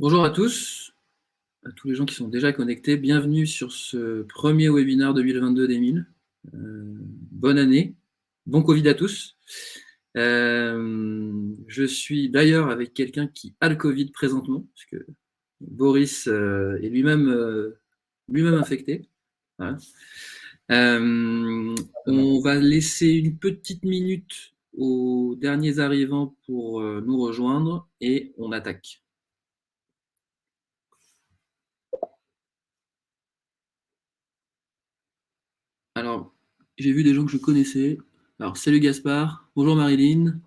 Bonjour à tous les gens qui sont déjà connectés. Bienvenue sur ce premier webinaire 2022 d'Emile. Bonne année, bon Covid à tous. Je suis d'ailleurs avec quelqu'un qui a le Covid présentement, puisque Boris est lui-même infecté. Voilà. On va laisser une petite minute aux derniers arrivants pour nous rejoindre et on attaque. Alors, j'ai vu des gens que je connaissais. Alors, salut Gaspard, bonjour Marilyn.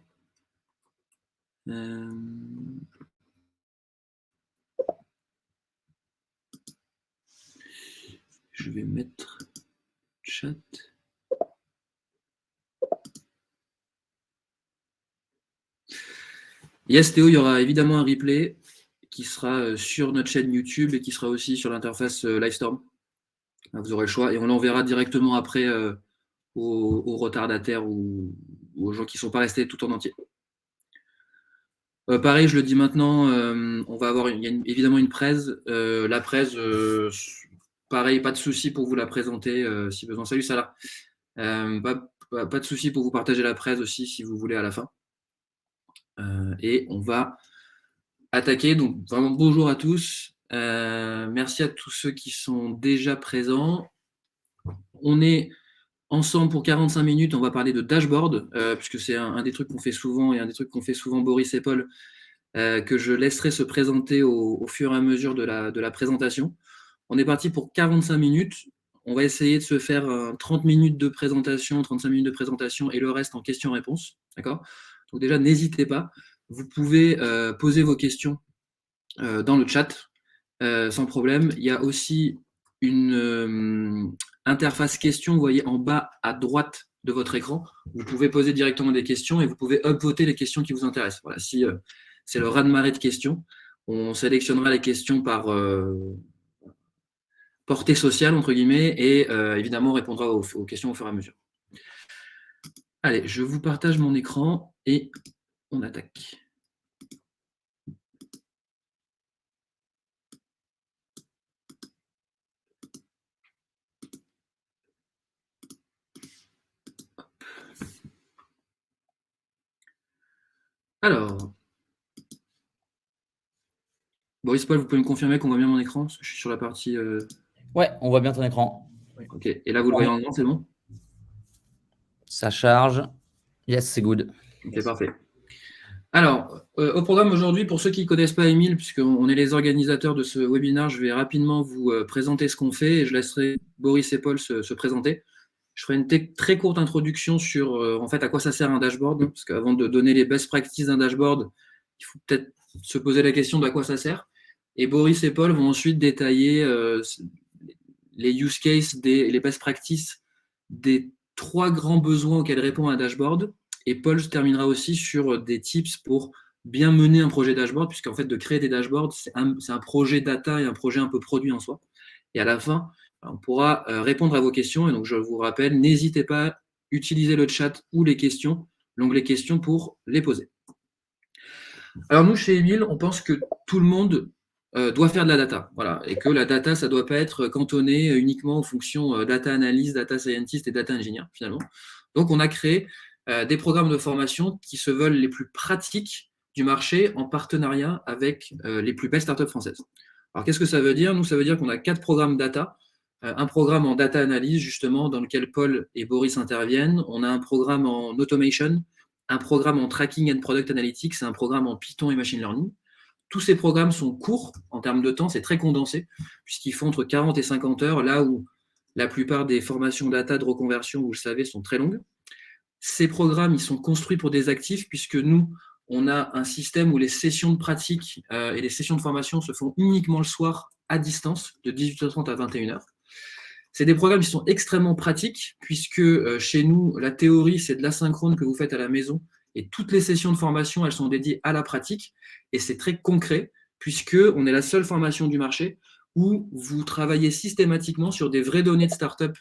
Je vais mettre chat. Yes, Théo, il y aura évidemment un replay qui sera sur notre chaîne YouTube et qui sera aussi sur l'interface Livestorm. Vous aurez le choix et on l'enverra directement après aux retardataires ou aux gens qui ne sont pas restés tout en entier. Pareil, je le dis maintenant, on va avoir évidemment une presse. La presse, pareil, pas de souci pour vous la présenter si besoin. Salut Salah. Pas de souci pour vous partager la presse aussi si vous voulez à la fin. Et on va attaquer. Donc vraiment bonjour à tous. Merci à tous ceux qui sont déjà présents. On est ensemble pour 45 minutes. On va parler de dashboard, puisque c'est un des trucs qu'on fait souvent et un des trucs qu'on fait souvent Boris et Paul, que je laisserai se présenter au fur et à mesure de la présentation. On est parti pour 45 minutes. On va essayer de se faire 30 minutes de présentation, 35 minutes de présentation et le reste en questions-réponses. D'accord ? Donc déjà, n'hésitez pas. Vous pouvez poser vos questions dans le chat sans problème. Il y a aussi une interface questions, vous voyez en bas à droite de votre écran. Vous pouvez poser directement des questions et vous pouvez upvoter les questions qui vous intéressent. Voilà, si c'est le raz-de-marée de questions, on sélectionnera les questions par portée sociale, entre guillemets, et évidemment, on répondra aux questions au fur et à mesure. Allez, je vous partage mon écran et on attaque. Alors, Boris Paul, vous pouvez me confirmer qu'on voit bien mon écran parce que je suis sur la partie. Ouais, on voit bien ton écran. Ok, et là, vous le voyez en grand, c'est bon? Ça charge. Yes, c'est good. Ok, parfait. Alors, au programme aujourd'hui, pour ceux qui ne connaissent pas Emile, puisqu'on est les organisateurs de ce webinaire, je vais rapidement vous présenter ce qu'on fait et je laisserai Boris et Paul se présenter. Je ferai une très courte introduction sur en fait à quoi ça sert un dashboard, parce qu'avant de donner les best practices d'un dashboard, il faut peut-être se poser la question de à quoi ça sert. Et Boris et Paul vont ensuite détailler les use cases, les best practices des 3 grands besoins auxquels répond un dashboard. Et Paul se terminera aussi sur des tips pour bien mener un projet dashboard, puisqu'en fait, de créer des dashboards, c'est un projet data et un projet un peu produit en soi. Et à la fin, on pourra répondre à vos questions. Et donc, je vous rappelle, n'hésitez pas à utiliser le chat ou les questions, l'onglet questions pour les poser. Alors, nous, chez Emile, on pense que tout le monde doit faire de la data. Voilà, et que la data, ça ne doit pas être cantonné uniquement en fonction data analyst, data scientist et data engineer, finalement. Donc, on a créé des programmes de formation qui se veulent les plus pratiques du marché en partenariat avec les plus belles startups françaises. Alors, qu'est-ce que ça veut dire? Nous, ça veut dire qu'on a 4 programmes data. Un programme en data analyse, justement, dans lequel Paul et Boris interviennent. On a un programme en automation, un programme en tracking and product analytics, c'est un programme en Python et machine learning. Tous ces programmes sont courts en termes de temps, c'est très condensé, puisqu'ils font entre 40 et 50 heures, là où la plupart des formations data de reconversion, vous le savez, sont très longues. Ces programmes, ils sont construits pour des actifs, puisque nous, on a un système où les sessions de pratique et les sessions de formation se font uniquement le soir à distance, de 18h30 à 21h. C'est des programmes qui sont extrêmement pratiques, puisque chez nous, la théorie, c'est de l'asynchrone que vous faites à la maison, et toutes les sessions de formation, elles sont dédiées à la pratique, et c'est très concret, puisqu'on est la seule formation du marché où vous travaillez systématiquement sur des vraies données de start-up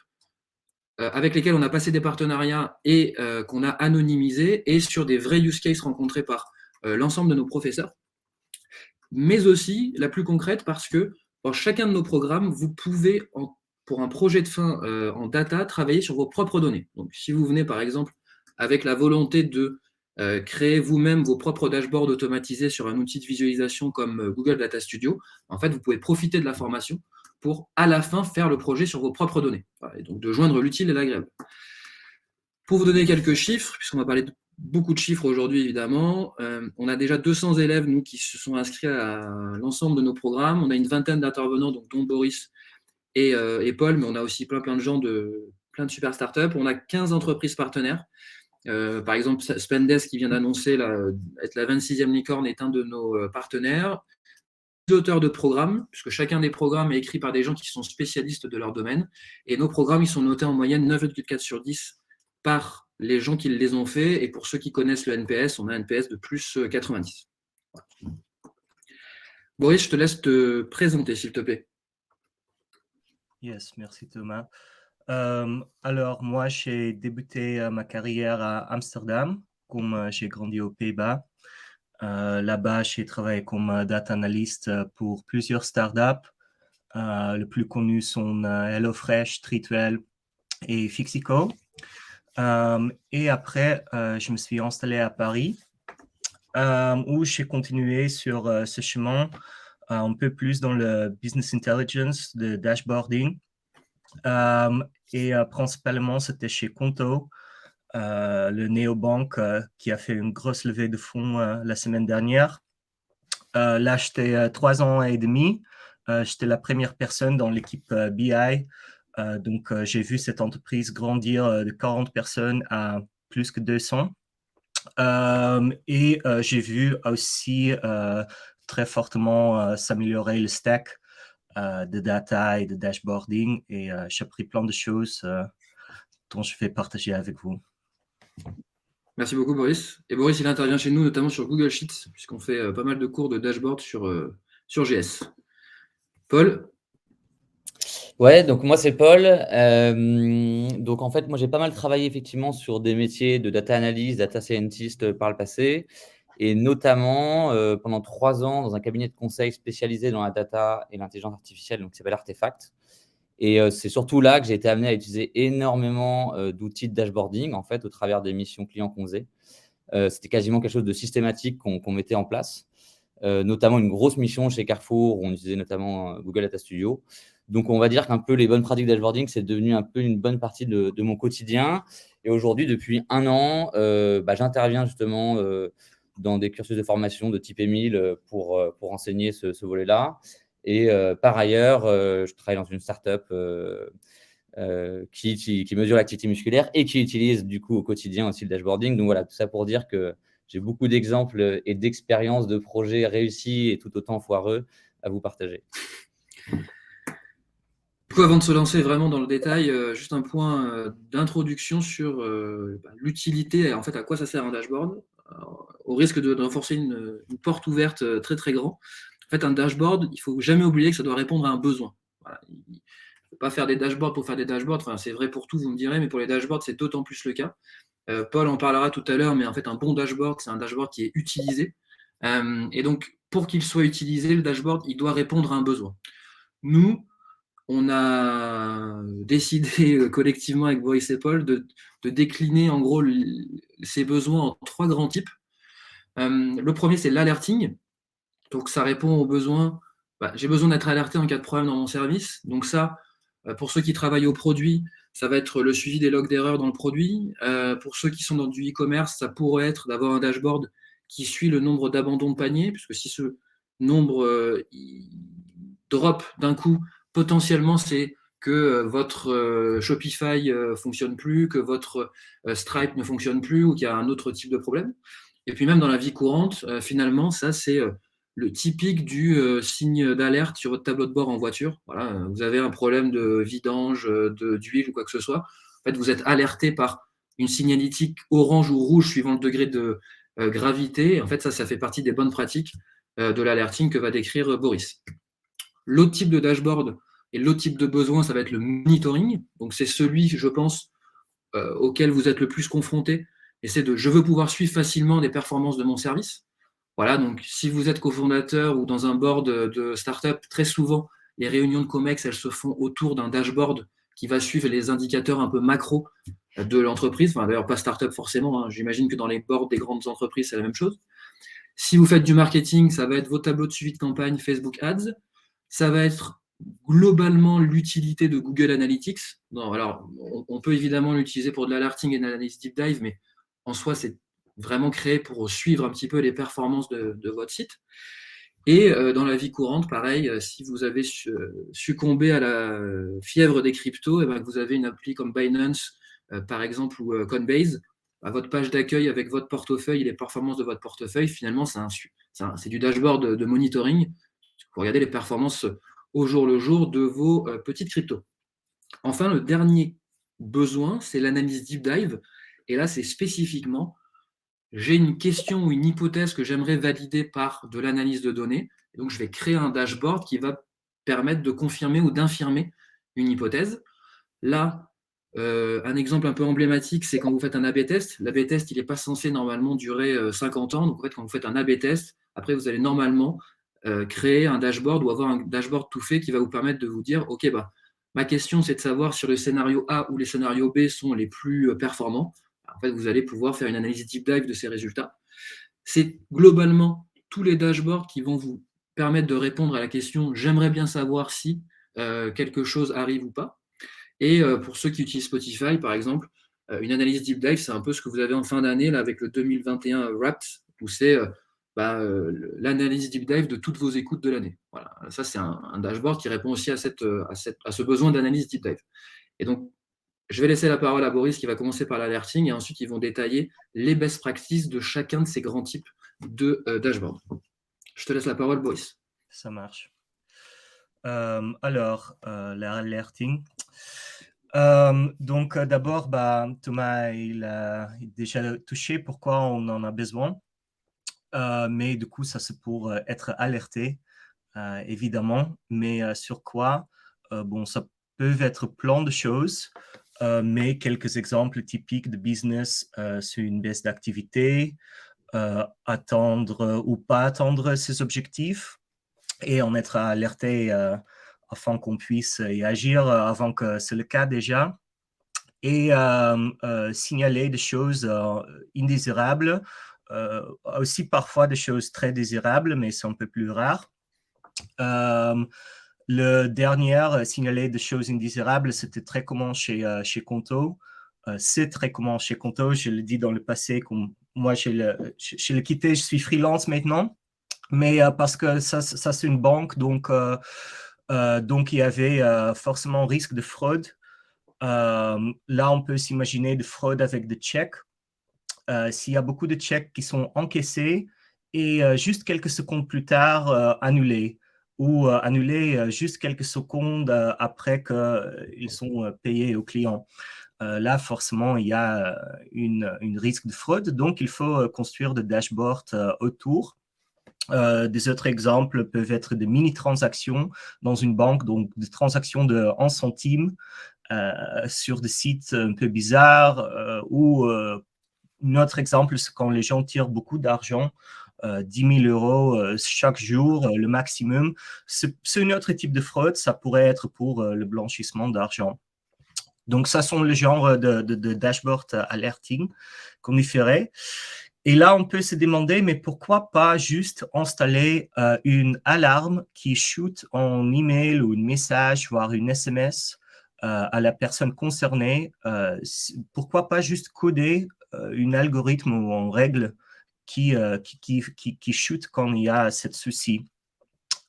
avec lesquelles on a passé des partenariats et qu'on a anonymisé, et sur des vrais use cases rencontrés par l'ensemble de nos professeurs. mais aussi la plus concrète parce que dans chacun de nos programmes, vous pouvez, pour un projet de fin en data, travailler sur vos propres données. Donc, si vous venez, par exemple, avec la volonté de créer vous-même vos propres dashboards automatisés sur un outil de visualisation comme Google Data Studio, en fait, vous pouvez profiter de la formation pour, à la fin, faire le projet sur vos propres données. Et donc, de joindre l'utile et l'agréable. Pour vous donner quelques chiffres, puisqu'on va parler de beaucoup de chiffres aujourd'hui, évidemment, on a déjà 200 élèves, nous, qui se sont inscrits à l'ensemble de nos programmes. On a une vingtaine d'intervenants, donc, dont Boris et Paul, mais on a aussi plein de gens plein de super startups. On a 15 entreprises partenaires. Par exemple, Spendesk, qui vient d'annoncer être la 26e licorne, est un de nos partenaires. Des auteurs de programmes, puisque chacun des programmes est écrit par des gens qui sont spécialistes de leur domaine. Et nos programmes, ils sont notés en moyenne 9,4 sur 10 par les gens qui les ont faits. Et pour ceux qui connaissent le NPS, on a un NPS de plus 90. Voilà. Boris, je te laisse te présenter, s'il te plaît. Yes, merci Thomas. Alors, moi, j'ai débuté ma carrière à Amsterdam, comme j'ai grandi aux Pays-Bas. Là-bas, j'ai travaillé comme data analyst pour plusieurs startups. Les plus connus sont HelloFresh, Treatwell et Fixico. Et après, je me suis installé à Paris, où j'ai continué sur ce chemin un peu plus dans le business intelligence, le dashboarding. Et principalement, c'était chez Conto, le néobanque qui a fait une grosse levée de fonds la semaine dernière. Là, j'étais 3 ans et demi. J'étais la première personne dans l'équipe BI. Donc, j'ai vu cette entreprise grandir de 40 personnes à plus que 200. Et j'ai vu aussi très fortement s'améliorer le stack de data et de dashboarding. Et j'ai appris plein de choses dont je vais partager avec vous. Merci beaucoup, Boris. Et Boris, il intervient chez nous, notamment sur Google Sheets, puisqu'on fait pas mal de cours de dashboard sur GS. Paul? Ouais, donc moi, c'est Paul. Donc, en fait, moi, j'ai pas mal travaillé effectivement sur des métiers de data analyst, data scientist par le passé, et notamment pendant 3 ans dans un cabinet de conseil spécialisé dans la data et l'intelligence artificielle, donc qui s'appelle Artefact. Et c'est surtout là que j'ai été amené à utiliser énormément d'outils de dashboarding, en fait, au travers des missions clients qu'on faisait. C'était quasiment quelque chose de systématique qu'on mettait en place, notamment une grosse mission chez Carrefour, où on utilisait notamment Google Data Studio. Donc, on va dire qu'un peu les bonnes pratiques dashboarding, c'est devenu un peu une bonne partie de mon quotidien. Et aujourd'hui, depuis 1 an, j'interviens justement dans des cursus de formation de type Emile pour enseigner ce volet-là. Et par ailleurs, je travaille dans une startup qui mesure l'activité musculaire et qui utilise du coup au quotidien aussi le dashboarding. Donc voilà, tout ça pour dire que j'ai beaucoup d'exemples et d'expériences de projets réussis et tout autant foireux à vous partager. Du coup, avant de se lancer vraiment dans le détail, juste un point d'introduction sur l'utilité et en fait à quoi ça sert un dashboard, au risque de renforcer une porte ouverte très très grand. En fait, un dashboard, il ne faut jamais oublier que ça doit répondre à un besoin. Voilà. Il ne faut pas faire des dashboards pour faire des dashboards. Enfin, c'est vrai pour tout, vous me direz, mais pour les dashboards, c'est d'autant plus le cas. Paul en parlera tout à l'heure, mais en fait, un bon dashboard, c'est un dashboard qui est utilisé. Et donc, pour qu'il soit utilisé, le dashboard, il doit répondre à un besoin. Nous, on a décidé collectivement avec Boris et Paul de décliner en gros ces besoins en 3 grands types. Le premier, c'est l'alerting. Donc, ça répond aux besoins. J'ai besoin d'être alerté en cas de problème dans mon service. Donc, ça, pour ceux qui travaillent au produit, ça va être le suivi des logs d'erreur dans le produit. Pour ceux qui sont dans du e-commerce, ça pourrait être d'avoir un dashboard qui suit le nombre d'abandons de panier, puisque si ce nombre drop d'un coup, potentiellement, c'est que votre Shopify ne fonctionne plus, que votre Stripe ne fonctionne plus ou qu'il y a un autre type de problème. Et puis même dans la vie courante, finalement, ça, c'est le typique du signe d'alerte sur votre tableau de bord en voiture. Voilà, vous avez un problème de vidange, d'huile ou quoi que ce soit. En fait, vous êtes alerté par une signalétique orange ou rouge suivant le degré de gravité. En fait, ça fait partie des bonnes pratiques de l'alerting que va décrire Boris. L'autre type de dashboard et l'autre type de besoin, ça va être le monitoring. Donc, c'est celui, je pense, auquel vous êtes le plus confronté. Et c'est je veux pouvoir suivre facilement les performances de mon service. Voilà, donc si vous êtes cofondateur ou dans un board de startup, très souvent, les réunions de COMEX, elles se font autour d'un dashboard qui va suivre les indicateurs un peu macro de l'entreprise. Enfin, d'ailleurs, pas startup forcément, hein. J'imagine que dans les boards des grandes entreprises, c'est la même chose. Si vous faites du marketing, ça va être vos tableaux de suivi de campagne Facebook Ads. Ça va être globalement l'utilité de Google Analytics. Non, alors, on peut évidemment l'utiliser pour de l'alerting et de l'analyse deep dive, mais en soi, c'est vraiment créé pour suivre un petit peu les performances de votre site. Et dans la vie courante, pareil, si vous avez succombé à la fièvre des cryptos, et ben, vous avez une appli comme Binance, par exemple, ou Coinbase, à votre page d'accueil avec votre portefeuille et les performances de votre portefeuille, finalement, c'est du dashboard de monitoring pour regarder les performances au jour le jour de vos petites cryptos. Enfin, le dernier besoin, c'est l'analyse deep dive. Et là, c'est spécifiquement j'ai une question ou une hypothèse que j'aimerais valider par de l'analyse de données. Et donc, je vais créer un dashboard qui va permettre de confirmer ou d'infirmer une hypothèse. Là, un exemple un peu emblématique, c'est quand vous faites un A/B test. L'A/B test, il n'est pas censé normalement durer 50 ans. Donc, en fait, quand vous faites un A/B test, après, vous allez normalement créer un dashboard ou avoir un dashboard tout fait qui va vous permettre de vous dire, OK, bah, ma question, c'est de savoir si le scénario A ou les scénarios B sont les plus performants. En fait, vous allez pouvoir faire une analyse deep dive de ces résultats. C'est globalement tous les dashboards qui vont vous permettre de répondre à la question « j'aimerais bien savoir si quelque chose arrive ou pas ». Et pour ceux qui utilisent Spotify, par exemple, une analyse deep dive, c'est un peu ce que vous avez en fin d'année là, avec le 2021 Wrapped, où c'est l'analyse deep dive de toutes vos écoutes de l'année. Voilà. Ça, c'est un dashboard qui répond aussi à ce besoin d'analyse deep dive. Et donc, je vais laisser la parole à Boris qui va commencer par l'alerting et ensuite ils vont détailler les best practices de chacun de ces grands types de dashboard. Je te laisse la parole, Boris. Ça marche. Alors, l'alerting. Donc, d'abord, Thomas, il a déjà touché pourquoi on en a besoin. Mais du coup, ça c'est pour être alerté, évidemment. Mais sur quoi? Bon, ça peut être plein de choses, mais quelques exemples typiques de business, c'est une baisse d'activité, attendre ou pas attendre ses objectifs et en être alerté afin qu'on puisse y agir avant que c'est le cas déjà. Et signaler des choses indésirables, aussi parfois des choses très désirables, mais c'est un peu plus rare. Le dernier signaler des choses indésirables, c'était très commun chez Conto. C'est très commun chez Conto. Je l'ai dit dans le passé, moi, je l'ai quitté, je suis freelance maintenant. Mais parce que ça c'est une banque, donc il y avait forcément risque de fraude. Là, on peut s'imaginer de fraude avec des chèques. S'il y a beaucoup de chèques qui sont encaissés et juste quelques secondes plus tard annulés, ou annulés juste quelques secondes après qu'ils sont payés aux clients. Là, forcément, il y a une risque de fraude, donc il faut construire des dashboards autour. Des autres exemples peuvent être des mini-transactions dans une banque, donc des transactions de 1 centime sur des sites un peu bizarres ou un autre exemple, c'est quand les gens tirent beaucoup d'argent, 10 000 euros chaque jour, le maximum. C'est un autre type de fraude, ça pourrait être pour le blanchissement d'argent. Donc, ça sont le genre de dashboard alerting qu'on y ferait. Et là, on peut se demander, mais pourquoi pas juste installer une alarme qui shoot un email ou un message, voire une SMS à la personne concernée? Pourquoi pas juste coder un algorithme ou une règle qui shoot quand il y a ce souci?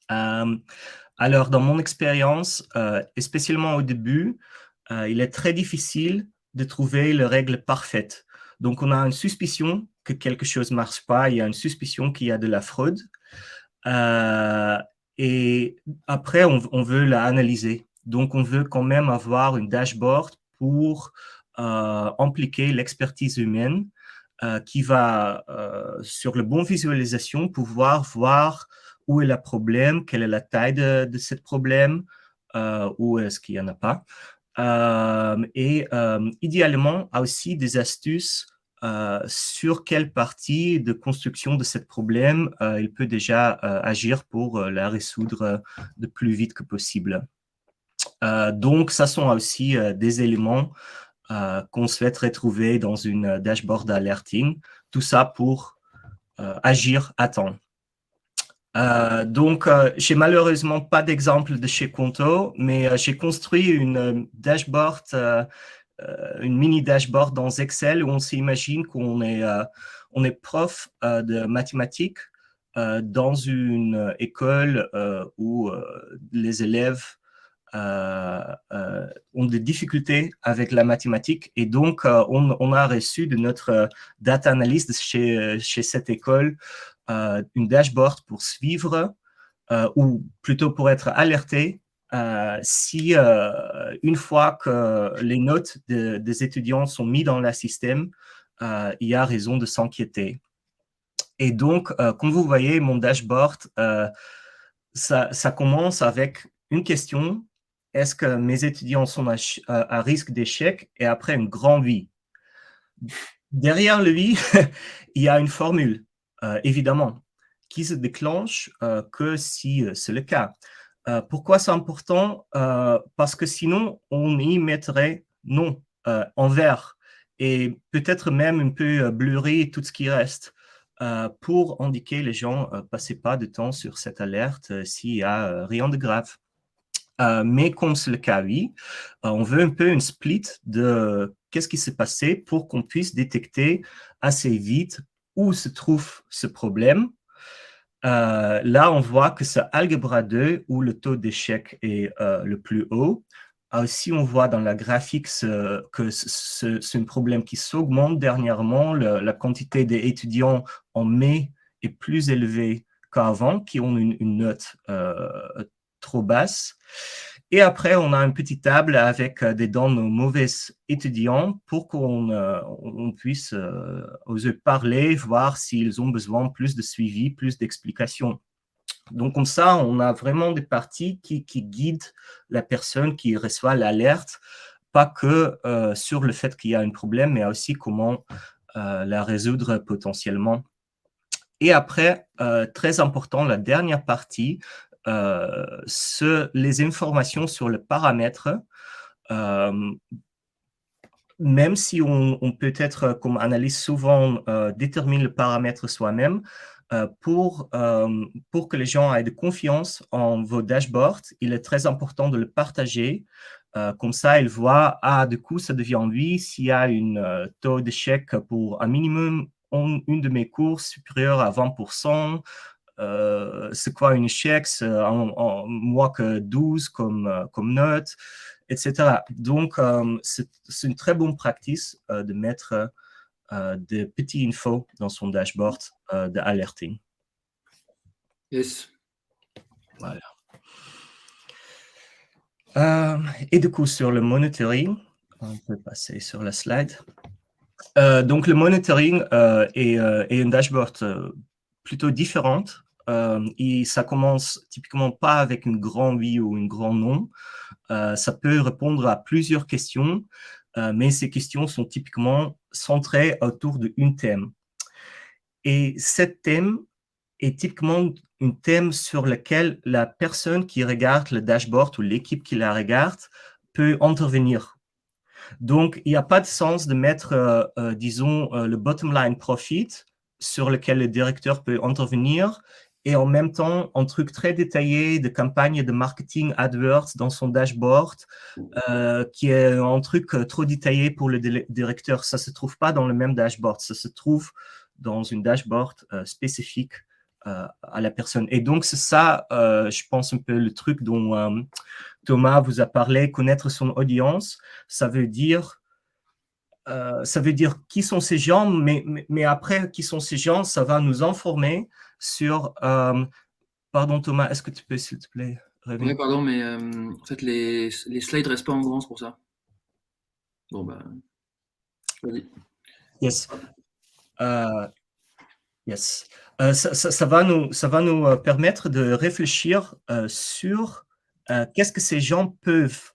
Alors, dans mon expérience, et spécialement au début, il est très difficile de trouver les règles parfaites. Donc, on a une suspicion que quelque chose ne marche pas, il y a une suspicion qu'il y a de la fraude. Et après, on veut l'analyser. Donc, on veut quand même avoir une dashboard pour impliquer l'expertise humaine qui va, sur la bonne visualisation, pouvoir voir où est le problème, quelle est la taille de ce problème, où est-ce qu'il n'y en a pas. Et idéalement, aussi des astuces sur quelle partie de construction de ce problème il peut déjà agir pour la résoudre le plus vite que possible. Donc, ça sont aussi des éléments qu'on souhaite retrouver dans une dashboard alerting. Tout ça pour agir à temps. Donc, j'ai malheureusement pas d'exemple de chez Conto, mais j'ai construit une dashboard, une mini dashboard dans Excel où on s'imagine qu'on est prof de mathématiques dans une école où les élèves ont des difficultés avec la mathématique et donc on a reçu de notre data analyst chez cette école une dashboard pour suivre ou plutôt pour être alerté si une fois que les notes des étudiants sont mises dans le système, il y a raison de s'inquiéter. Et donc, comme vous voyez, mon dashboard, ça commence avec une question. Est-ce que mes étudiants sont à risque d'échec? Et après, une grande oui. Derrière le oui, il y a une formule, évidemment, qui se déclenche que si c'est le cas. Pourquoi c'est important? Parce que sinon, on y mettrait non en vert et peut-être même un peu blurry tout ce qui reste pour indiquer les gens passez pas de temps sur cette alerte s'il y a rien de grave. Mais comme c'est le cas, oui, on veut un peu une split de qu'est-ce qui s'est passé pour qu'on puisse détecter assez vite où se trouve ce problème. Là, on voit que c'est Algebra 2 où le taux d'échec est le plus haut. Aussi, on voit dans la graphique que c'est un problème qui s'augmente dernièrement. La quantité d'étudiants en mai est plus élevée qu'avant, qui ont une note trop basse. Et après, on a une petite table avec des données mauvais étudiants pour qu'on puisse oser parler, voir s'ils ont besoin plus de suivi, plus d'explications. Donc, comme ça, on a vraiment des parties qui guident la personne qui reçoit l'alerte, pas que sur le fait qu'il y a un problème, mais aussi comment la résoudre potentiellement. Et après, très important, la dernière partie, les informations sur le paramètre, même si on peut être, comme analyse souvent, détermine le paramètre soi-même, pour que les gens aient de confiance en vos dashboards, il est très important de le partager. Comme ça, ils voient, du coup, ça devient oui, s'il y a un taux d'échec pour un minimum, une de mes courses supérieure à 20%, c'est quoi un échec, en moins que 12 comme note, etc. Donc, c'est une très bonne pratique de mettre des petits infos dans son dashboard de alerting. Yes. Voilà. Et du coup, sur le monitoring, on peut passer sur la slide. Donc, le monitoring est un dashboard plutôt différente. Ça commence typiquement pas avec une grande oui ou une grande non. Ça peut répondre à plusieurs questions, mais ces questions sont typiquement centrées autour d'un thème. Et ce thème est typiquement un thème sur lequel la personne qui regarde le dashboard ou l'équipe qui la regarde peut intervenir. Donc, il n'y a pas de sens de mettre, disons, le bottom line profit sur lequel le directeur peut intervenir et en même temps, un truc très détaillé de campagne de marketing AdWords dans son dashboard qui est un truc trop détaillé pour le directeur. Ça ne se trouve pas dans le même dashboard, ça se trouve dans une dashboard spécifique à la personne. Et donc, c'est ça, je pense, un peu le truc dont Thomas vous a parlé, connaître son audience. Ça veut dire qui sont ces gens, mais après, qui sont ces gens, ça va nous informer sur... pardon, Thomas, est-ce que tu peux, s'il te plaît, revenir? Oui, pardon, mais en fait, les slides restent pas en grand, c'est pour ça. Bon, bah, vas-y. Yes. Yes. Ça va nous permettre de réfléchir sur qu'est-ce que ces gens peuvent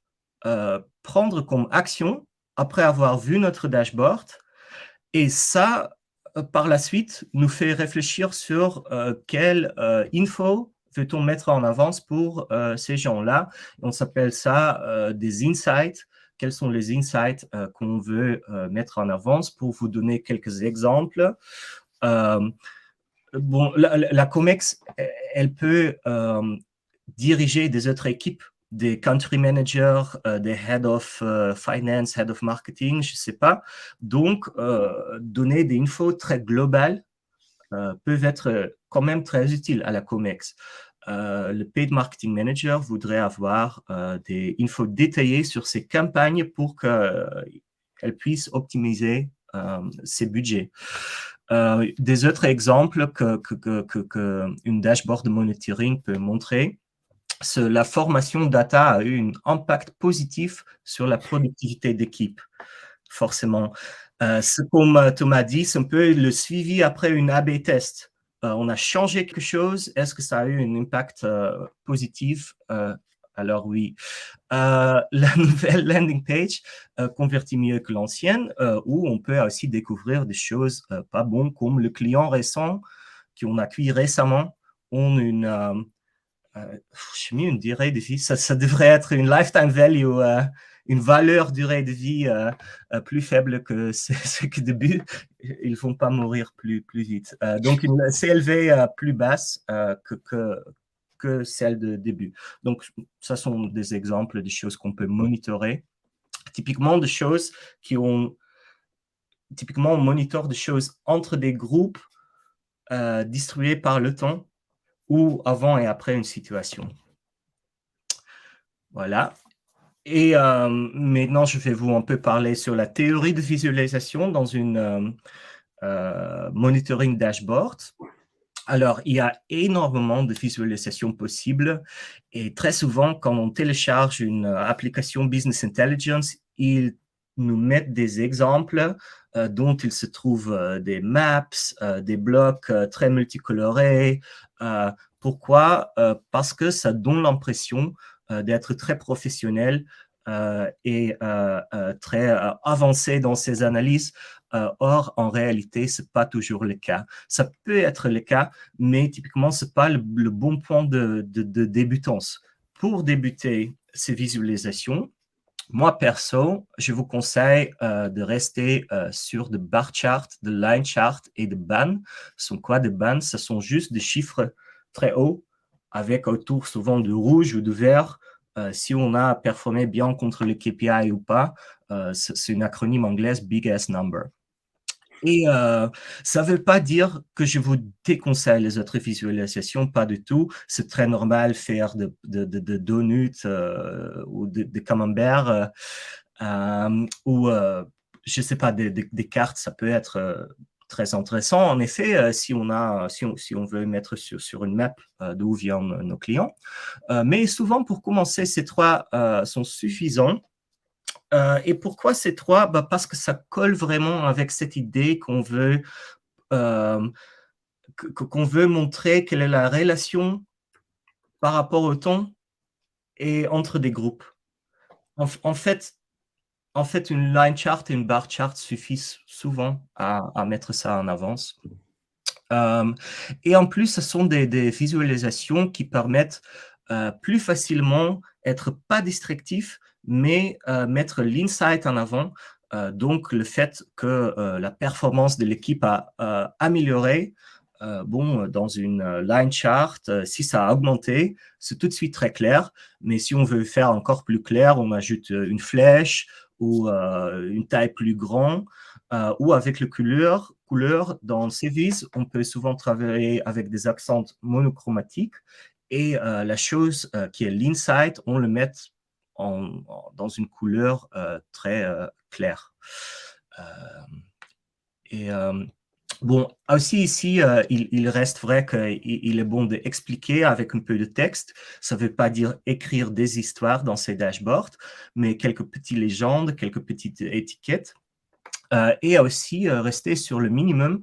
prendre comme action après avoir vu notre dashboard Et ça, par la suite, nous fait réfléchir sur quelle info veut-on mettre en avance pour ces gens-là. On s'appelle ça des insights. Quels sont les insights qu'on veut mettre en avance? Pour vous donner quelques exemples. Bon, la COMEX, elle peut diriger des autres équipes, des country managers, des head of finance, head of marketing, je ne sais pas. Donc, donner des infos très globales peuvent être quand même très utiles à la COMEX. Le paid marketing manager voudrait avoir des infos détaillées sur ses campagnes pour qu'elle puisse optimiser ses budgets. Des autres exemples qu'une dashboard de monitoring peut montrer, la formation data a eu un impact positif sur la productivité d'équipe, forcément. Comme Thomas dit, c'est un peu le suivi après une A/B test. On a changé quelque chose, est-ce que ça a eu un impact positif? Alors oui. La nouvelle landing page convertit mieux que l'ancienne, où on peut aussi découvrir des choses pas bonnes, comme le client récent qu'on a accueilli récemment, ont une j'ai mis une durée de vie, ça devrait être une lifetime value, une valeur durée de vie plus faible que ce que début. Ils ne vont pas mourir plus vite. Donc, une CLV plus basse que celle de début. Donc, ça sont des exemples des choses qu'on peut monitorer. Typiquement, des choses typiquement, on monitore des choses entre des groupes distribués par le temps ou avant et après une situation. Voilà. Et maintenant, je vais vous un peu parler sur la théorie de visualisation dans une monitoring dashboard. Alors, il y a énormément de visualisations possibles et très souvent, quand on télécharge une application Business Intelligence, ils nous mettent des exemples dont il se trouve des maps, des blocs très multicolorés. Pourquoi? Parce que ça donne l'impression d'être très professionnel et très avancé dans ses analyses. Or, en réalité, ce n'est pas toujours le cas. Ça peut être le cas, mais typiquement, ce n'est pas le bon point de débutance. Pour débuter ces visualisations, moi, perso, je vous conseille de rester sur de bar chart, de line chart et de band. Ce sont quoi des bands? Ce sont juste des chiffres très hauts avec autour souvent de rouge ou de vert. Si on a performé bien contre le KPI ou pas, c'est une acronyme anglaise Big Ass Number. Et ça ne veut pas dire que je vous déconseille les autres visualisations, pas du tout. C'est très normal faire de donuts ou de camembert ou, je ne sais pas, des cartes, ça peut être très intéressant. En effet, si on veut mettre sur une map d'où viennent nos clients. Mais souvent, pour commencer, ces trois sont suffisants. Et pourquoi ces trois? Parce que ça colle vraiment avec cette idée qu'on veut montrer quelle est la relation par rapport au temps et entre des groupes. En fait, une line chart et une bar chart suffisent souvent à mettre ça en avance. Et en plus, ce sont des visualisations qui permettent plus facilement être pas distractifs, mais mettre l'insight en avant. Donc, le fait que la performance de l'équipe a amélioré, dans une line chart, si ça a augmenté, c'est tout de suite très clair. Mais si on veut faire encore plus clair, on ajoute une flèche ou une taille plus grande. Ou avec le couleur dans CVS, on peut souvent travailler avec des accents monochromatiques. Et la chose qui est l'insight, on le met dans une couleur très claire. Bon, aussi ici, il reste vrai qu'il est bon d'expliquer avec un peu de texte. Ça ne veut pas dire écrire des histoires dans ces dashboards, mais quelques petites légendes, quelques petites étiquettes. Et aussi rester sur le minimum.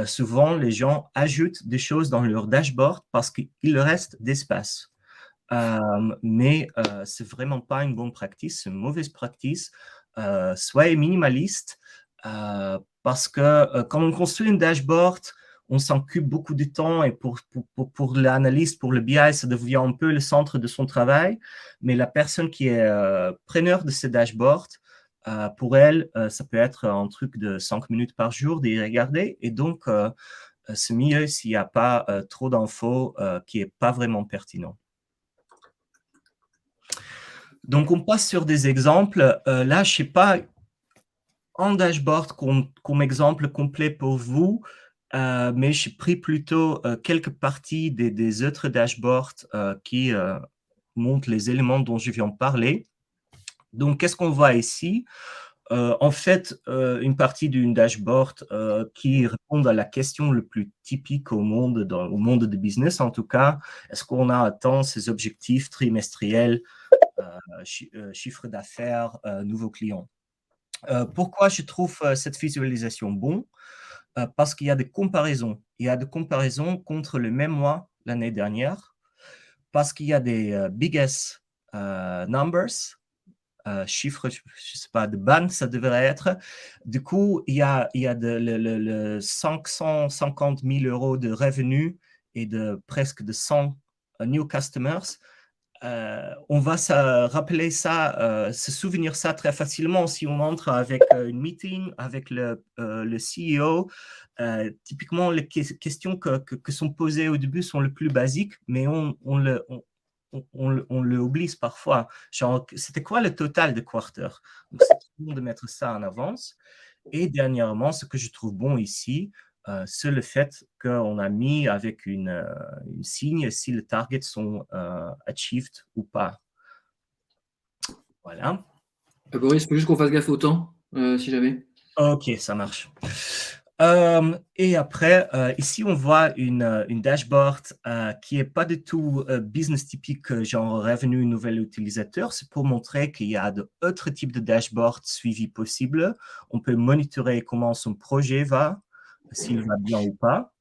Souvent, les gens ajoutent des choses dans leur dashboard parce qu'il reste d'espace. Mais ce n'est vraiment pas une bonne pratique, c'est une mauvaise pratique. Soyez minimaliste. parce que quand on construit une dashboard, on s'occupe beaucoup de temps et pour l'analyste, pour le BI, ça devient un peu le centre de son travail. Mais la personne qui est preneur de ces dashboards, pour elle, ça peut être un truc de 5 minutes par jour d'y regarder. Et donc, c'est mieux s'il n'y a pas trop d'infos qui n'est pas vraiment pertinent. Donc, on passe sur des exemples. Là, je ne sais pas un dashboard comme exemple complet pour vous, mais j'ai pris plutôt quelques parties des autres dashboards qui montrent les éléments dont je viens de parler. Donc, qu'est-ce qu'on voit ici? En fait, une partie d'une dashboard qui répond à la question le plus typique au monde de business, en tout cas. Est-ce qu'on a atteint ses objectifs trimestriels, chiffre d'affaires, nouveaux clients? Pourquoi je trouve cette visualisation bon? Parce qu'il y a des comparaisons. Il y a des comparaisons contre le même mois l'année dernière, parce qu'il y a des biggest numbers, chiffres, je ne sais pas, de ban, ça devrait être. Du coup, il y a le 550 000 euros de revenus et de presque de 100 new customers. On va se rappeler ça, se souvenir ça très facilement si on entre avec une meeting avec le CEO. Typiquement, les questions que sont posées au début sont les plus basiques, mais on le oublie parfois. Genre, c'était quoi le total de quarter? Donc, c'est bon de mettre ça en avance. Et dernièrement, ce que je trouve bon ici, c'est le fait qu'on a mis avec une signe si les targets sont achieved ou pas. Voilà. Boris, il faut juste qu'on fasse gaffe au temps, si jamais. Ok, ça marche. Et après, ici, on voit une dashboard qui n'est pas du tout business typique, genre revenu nouvel utilisateur. C'est pour montrer qu'il y a d'autres types de dashboards suivis possibles. On peut monitorer comment son projet va, s'il va bien ou pas.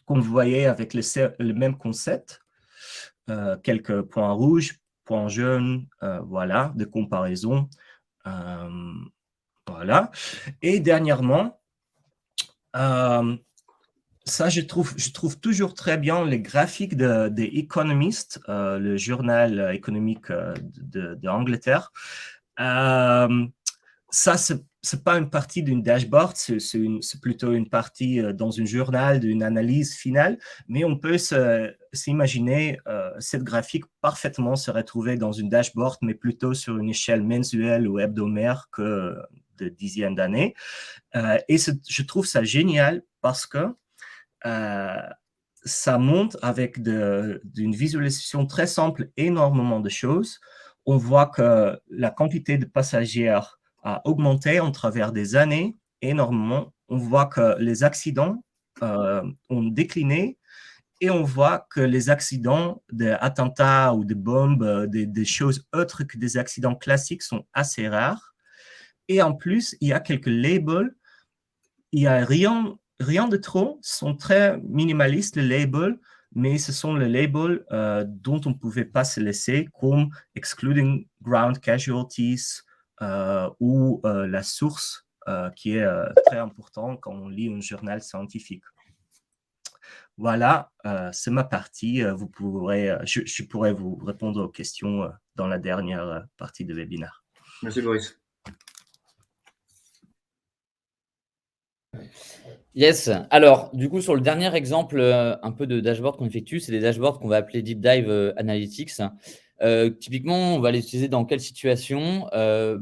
Comme vous voyez, avec le même concept, quelques points rouges, points jaunes, voilà, de comparaison. Voilà. Et dernièrement, ça, je trouve toujours très bien les graphiques des Economist, le journal économique d'Angleterre. Ça, c'est pas une partie d'une dashboard, c'est plutôt une partie dans un journal d'une analyse finale, mais on peut s'imaginer cette graphique parfaitement se retrouver dans une dashboard, mais plutôt sur une échelle mensuelle ou hebdomadaire que de dizaines d'années. Et je trouve ça génial parce que ça monte avec d'une visualisation très simple énormément de choses. On voit que la quantité de passagers a augmenté en travers des années énormément. On voit que les accidents ont décliné et on voit que les accidents d'attentats ou de bombes, des choses autres que des accidents classiques sont assez rares. Et en plus, il y a quelques labels. Il n'y a rien de trop. Ce sont très minimalistes, les labels, mais ce sont les labels dont on ne pouvait pas se laisser, comme excluding ground casualties ou la source qui est très important quand on lit un journal scientifique. Voilà, c'est ma partie. Je pourrais vous répondre aux questions dans la dernière partie du webinaire. Merci Boris. Yes. Alors, du coup, sur le dernier exemple un peu de dashboard qu'on effectue, c'est des dashboards qu'on va appeler Deep Dive Analytics. Typiquement, on va les utiliser dans quelle situation?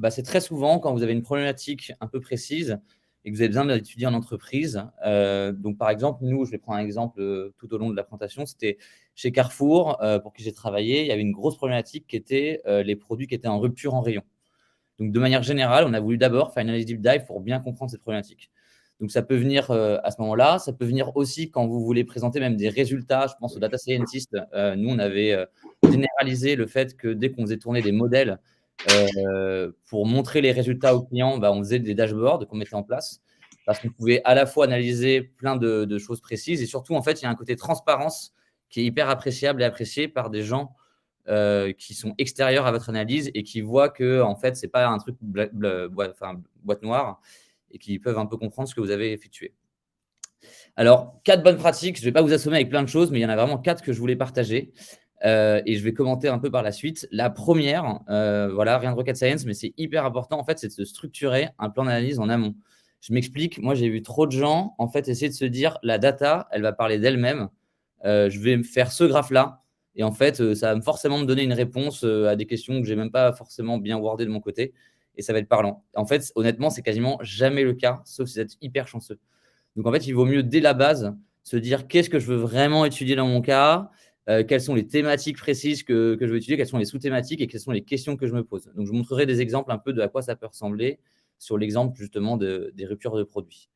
C'est très souvent quand vous avez une problématique un peu précise et que vous avez besoin d'étudier en entreprise. Donc, par exemple, nous, je vais prendre un exemple tout au long de la présentation. C'était chez Carrefour, pour qui j'ai travaillé. Il y avait une grosse problématique qui était les produits qui étaient en rupture en rayon. Donc, de manière générale, on a voulu d'abord faire une analyse deep dive pour bien comprendre cette problématique. Donc, ça peut venir à ce moment-là. Ça peut venir aussi quand vous voulez présenter même des résultats. Je pense aux data scientists. Nous, on avait généralisé le fait que dès qu'on faisait tourner des modèles pour montrer les résultats aux clients, on faisait des dashboards qu'on mettait en place parce qu'on pouvait à la fois analyser plein de choses précises et surtout, en fait, il y a un côté transparence qui est hyper appréciable et apprécié par des gens qui sont extérieurs à votre analyse et qui voient que, en fait, ce n'est pas un truc boîte noire et qui peuvent un peu comprendre ce que vous avez effectué. Alors, 4 bonnes pratiques. Je ne vais pas vous assommer avec plein de choses, mais il y en a vraiment 4 que je voulais partager. Et je vais commenter un peu par la suite. La première, voilà, rien de rocket science, mais c'est hyper important, en fait, c'est de se structurer un plan d'analyse en amont. Je m'explique. Moi, j'ai vu trop de gens, en fait, essayer de se dire, la data, elle va parler d'elle-même. Je vais me faire ce graphe-là. Et en fait, ça va forcément me donner une réponse à des questions que je n'ai même pas forcément bien wordées de mon côté. Et ça va être parlant. En fait, honnêtement, c'est quasiment jamais le cas, sauf si vous êtes hyper chanceux. Donc, en fait, il vaut mieux, dès la base, se dire qu'est-ce que je veux vraiment étudier dans mon cas, quelles sont les thématiques précises que je veux étudier, quelles sont les sous-thématiques et quelles sont les questions que je me pose. Donc, je vous montrerai des exemples un peu de à quoi ça peut ressembler sur l'exemple justement des ruptures de produits.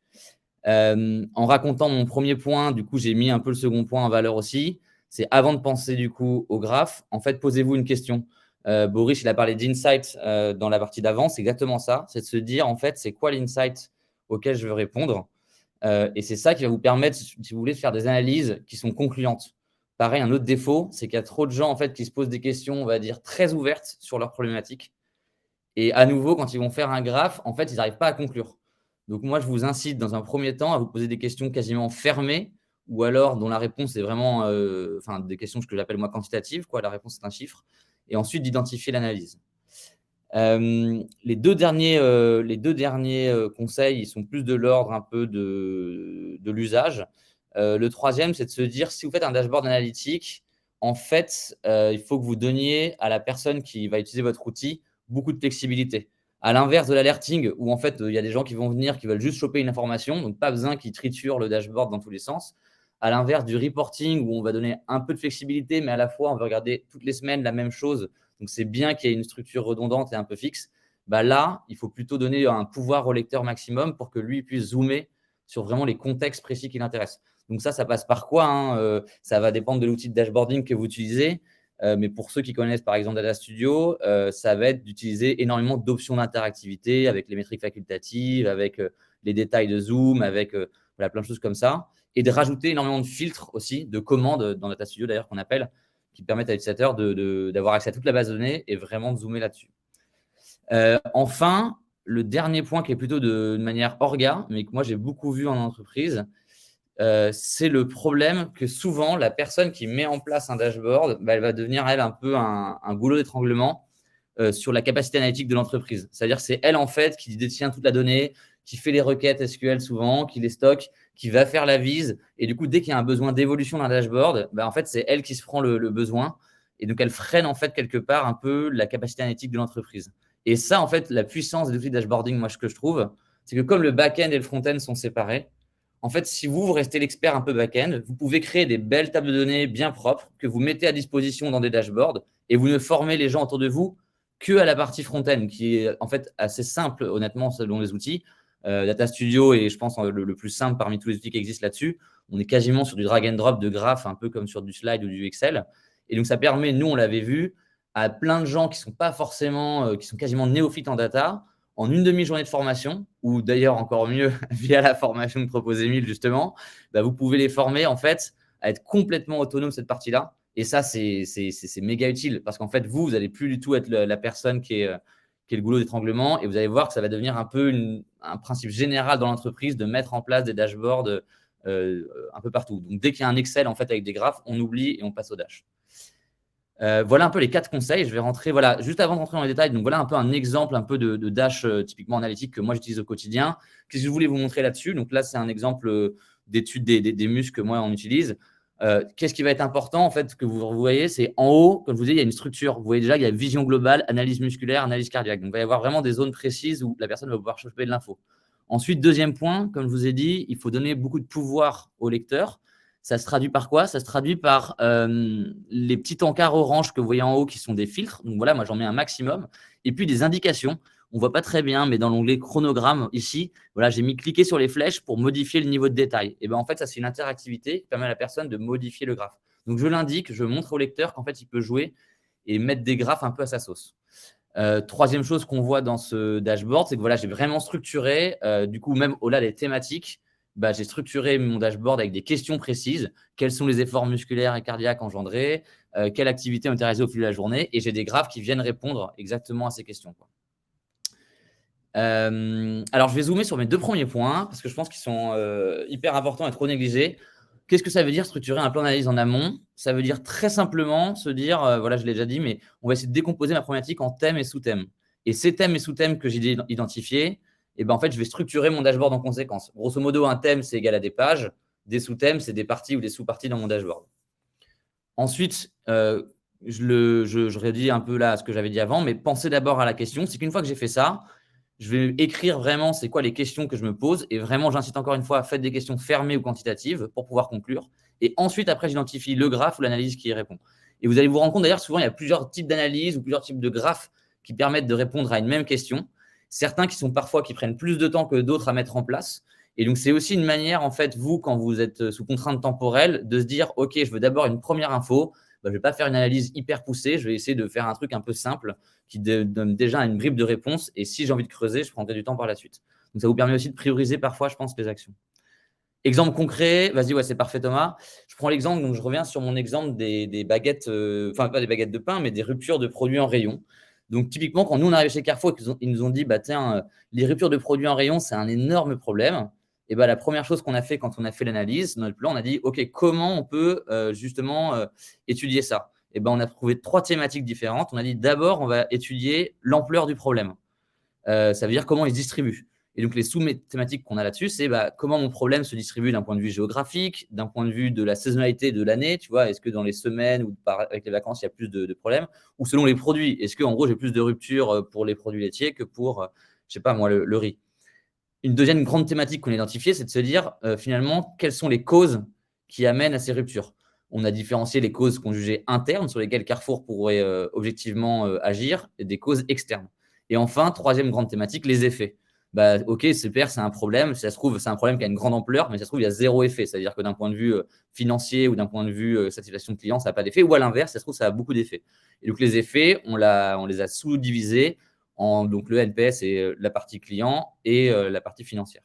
En racontant mon premier point, du coup, j'ai mis un peu le second point en valeur aussi. C'est avant de penser du coup au graphe, en fait, posez-vous une question. Boris, il a parlé d'insight dans la partie d'avant, c'est exactement ça. C'est de se dire, en fait, c'est quoi l'insight auquel je veux répondre. Et c'est ça qui va vous permettre, si vous voulez, de faire des analyses qui sont concluantes. Pareil, un autre défaut, c'est qu'il y a trop de gens en fait, qui se posent des questions, on va dire, très ouvertes sur leurs problématiques. Et à nouveau, quand ils vont faire un graphe, en fait, ils n'arrivent pas à conclure. Donc moi, je vous incite dans un premier temps à vous poser des questions quasiment fermées ou alors dont la réponse est vraiment des questions que j'appelle moi quantitatives, quoi, la réponse est un chiffre, et ensuite d'identifier l'analyse. Les deux derniers conseils, ils sont plus de l'ordre un peu de l'usage. Le troisième, c'est de se dire, si vous faites un dashboard analytique, en fait, il faut que vous donniez à la personne qui va utiliser votre outil beaucoup de flexibilité. À l'inverse de l'alerting, où en fait, il y a des gens qui vont venir, qui veulent juste choper une information, donc pas besoin qu'ils triturent le dashboard dans tous les sens. À l'inverse du reporting, où on va donner un peu de flexibilité, mais à la fois, on veut regarder toutes les semaines la même chose. Donc, c'est bien qu'il y ait une structure redondante et un peu fixe. Là, il faut plutôt donner un pouvoir au lecteur maximum pour que lui puisse zoomer sur vraiment les contextes précis qui l'intéressent. Donc ça passe par quoi Ça va dépendre de l'outil de dashboarding que vous utilisez. Mais pour ceux qui connaissent par exemple Data Studio, ça va être d'utiliser énormément d'options d'interactivité avec les métriques facultatives, avec les détails de zoom, avec plein de choses comme ça. Et de rajouter énormément de filtres aussi, de commandes dans Data Studio d'ailleurs qu'on appelle, qui permettent à l'utilisateur d'avoir accès à toute la base de données et vraiment de zoomer là-dessus. Enfin, le dernier point qui est plutôt de manière orga, mais que moi j'ai beaucoup vu en entreprise, c'est le problème que souvent la personne qui met en place un dashboard, elle va devenir elle un peu un goulot d'étranglement sur la capacité analytique de l'entreprise. C'est-à-dire que c'est elle en fait qui détient toute la donnée, qui fait les requêtes SQL souvent, qui les stocke, qui va faire la vise. Et du coup, dès qu'il y a un besoin d'évolution d'un dashboard, en fait, c'est elle qui se prend le besoin. Et donc, elle freine en fait quelque part un peu la capacité analytique de l'entreprise. Et ça, en fait, la puissance des outils de dashboarding, moi, ce que je trouve, c'est que comme le back-end et le front-end sont séparés, en fait, si vous restez l'expert un peu back-end, vous pouvez créer des belles tables de données bien propres que vous mettez à disposition dans des dashboards et vous ne formez les gens autour de vous que à la partie front-end, qui est en fait assez simple, honnêtement, selon les outils. Data Studio est, je pense, le plus simple parmi tous les outils qui existent là-dessus. On est quasiment sur du drag and drop de graphes, un peu comme sur du slide ou du Excel. Et donc, ça permet, nous, on l'avait vu, à plein de gens qui sont pas forcément, qui sont quasiment néophytes en data, en une demi-journée de formation, ou d'ailleurs encore mieux via la formation que propose Émile justement, vous pouvez les former en fait à être complètement autonomes cette partie-là. Et ça, c'est méga utile parce qu'en fait, vous n'allez plus du tout être la personne qui est le goulot d'étranglement et vous allez voir que ça va devenir un peu un principe général dans l'entreprise de mettre en place des dashboards un peu partout. Donc, dès qu'il y a un Excel en fait avec des graphes, on oublie et on passe au Dash. Voilà un peu les 4 conseils. Je vais rentrer, juste avant de rentrer dans les détails, donc voilà un peu un exemple un peu de Dash typiquement analytique que moi j'utilise au quotidien. Qu'est-ce que je voulais vous montrer là-dessus? Donc là, c'est un exemple d'étude des muscles que moi on utilise. Qu'est-ce qui va être important en fait que vous voyez? C'est en haut, comme je vous dis, il y a une structure. Vous voyez déjà, il y a vision globale, analyse musculaire, analyse cardiaque. Donc il va y avoir vraiment des zones précises où la personne va pouvoir choper de l'info. Ensuite, deuxième point, comme je vous ai dit, il faut donner beaucoup de pouvoir au lecteur. Ça se traduit par quoi? Ça se traduit par les petits encarts orange que vous voyez en haut qui sont des filtres. Donc voilà, moi j'en mets un maximum. Et puis des indications. On ne voit pas très bien, mais dans l'onglet chronogramme ici, voilà, j'ai mis cliquer sur les flèches pour modifier le niveau de détail. Et en fait, ça c'est une interactivité qui permet à la personne de modifier le graphe. Donc je l'indique, je montre au lecteur qu'en fait il peut jouer et mettre des graphes un peu à sa sauce. Troisième chose qu'on voit dans ce dashboard, c'est que voilà, j'ai vraiment structuré, du coup même au-delà des thématiques, j'ai structuré mon dashboard avec des questions précises. Quels sont les efforts musculaires et cardiaques engendrés? Quelles activités ont été réalisées au fil de la journée? Et j'ai des graphes qui viennent répondre exactement à ces questions, quoi. Alors, je vais zoomer sur mes 2 premiers points parce que je pense qu'ils sont hyper importants et trop négligés. Qu'est-ce que ça veut dire structurer un plan d'analyse en amont? Ça veut dire très simplement se dire, voilà, je l'ai déjà dit, mais on va essayer de décomposer ma problématique en thèmes et sous-thèmes. Et ces thèmes et sous-thèmes que j'ai identifiés, en fait, je vais structurer mon dashboard en conséquence. Grosso modo, un thème, c'est égal à des pages. Des sous-thèmes, c'est des parties ou des sous-parties dans mon dashboard. Ensuite, je redis un peu là ce que j'avais dit avant, mais pensez d'abord à la question. C'est qu'une fois que j'ai fait ça, je vais écrire vraiment c'est quoi les questions que je me pose. Et vraiment, j'incite encore une fois, faites des questions fermées ou quantitatives pour pouvoir conclure. Et ensuite, après, j'identifie le graphe ou l'analyse qui y répond. Et vous allez vous rendre compte, d'ailleurs, souvent, il y a plusieurs types d'analyses ou plusieurs types de graphes qui permettent de répondre à une même question. Certains qui prennent plus de temps que d'autres à mettre en place. Et donc, c'est aussi une manière, en fait, vous, quand vous êtes sous contrainte temporelle, de se dire, OK, je veux d'abord une première info. Je ne vais pas faire une analyse hyper poussée. Je vais essayer de faire un truc un peu simple qui donne déjà une bribe de réponse. Et si j'ai envie de creuser, je prendrai du temps par la suite. Donc, ça vous permet aussi de prioriser parfois, je pense, les actions. Exemple concret, vas-y, ouais, c'est parfait, Thomas. Je prends l'exemple, donc je reviens sur mon exemple des baguettes, enfin, pas des baguettes de pain, mais des ruptures de produits en rayon. Donc, typiquement, quand nous, on arrive chez Carrefour et qu'ils nous ont dit, tiens, les ruptures de produits en rayon, c'est un énorme problème. Et la première chose qu'on a fait quand on a fait l'analyse, notre plan, on a dit, OK, comment on peut justement étudier ça? On a trouvé 3 thématiques différentes. On a dit, d'abord, on va étudier l'ampleur du problème. Ça veut dire comment il se distribue. Et donc, les sous-thématiques qu'on a là-dessus, c'est comment mon problème se distribue d'un point de vue géographique, d'un point de vue de la saisonnalité de l'année. Tu vois, est-ce que dans les semaines ou avec les vacances, il y a plus de problèmes? Ou selon les produits, est-ce qu'en gros, j'ai plus de ruptures pour les produits laitiers que pour, je sais pas moi, le riz? Une deuxième grande thématique qu'on a identifiée, c'est de se dire finalement, quelles sont les causes qui amènent à ces ruptures? On a différencié les causes qu'on jugeait internes, sur lesquelles Carrefour pourrait objectivement agir, et des causes externes. Et enfin, troisième grande thématique, les effets. OK, super, c'est un problème. Si ça se trouve, c'est un problème qui a une grande ampleur, mais ça se trouve, il y a 0 effet. C'est-à-dire que d'un point de vue financier ou d'un point de vue satisfaction client, ça n'a pas d'effet. Ou à l'inverse, ça se trouve, ça a beaucoup d'effets. Et donc, les effets, on les a sous-divisés en donc le NPS et la partie client et la partie financière.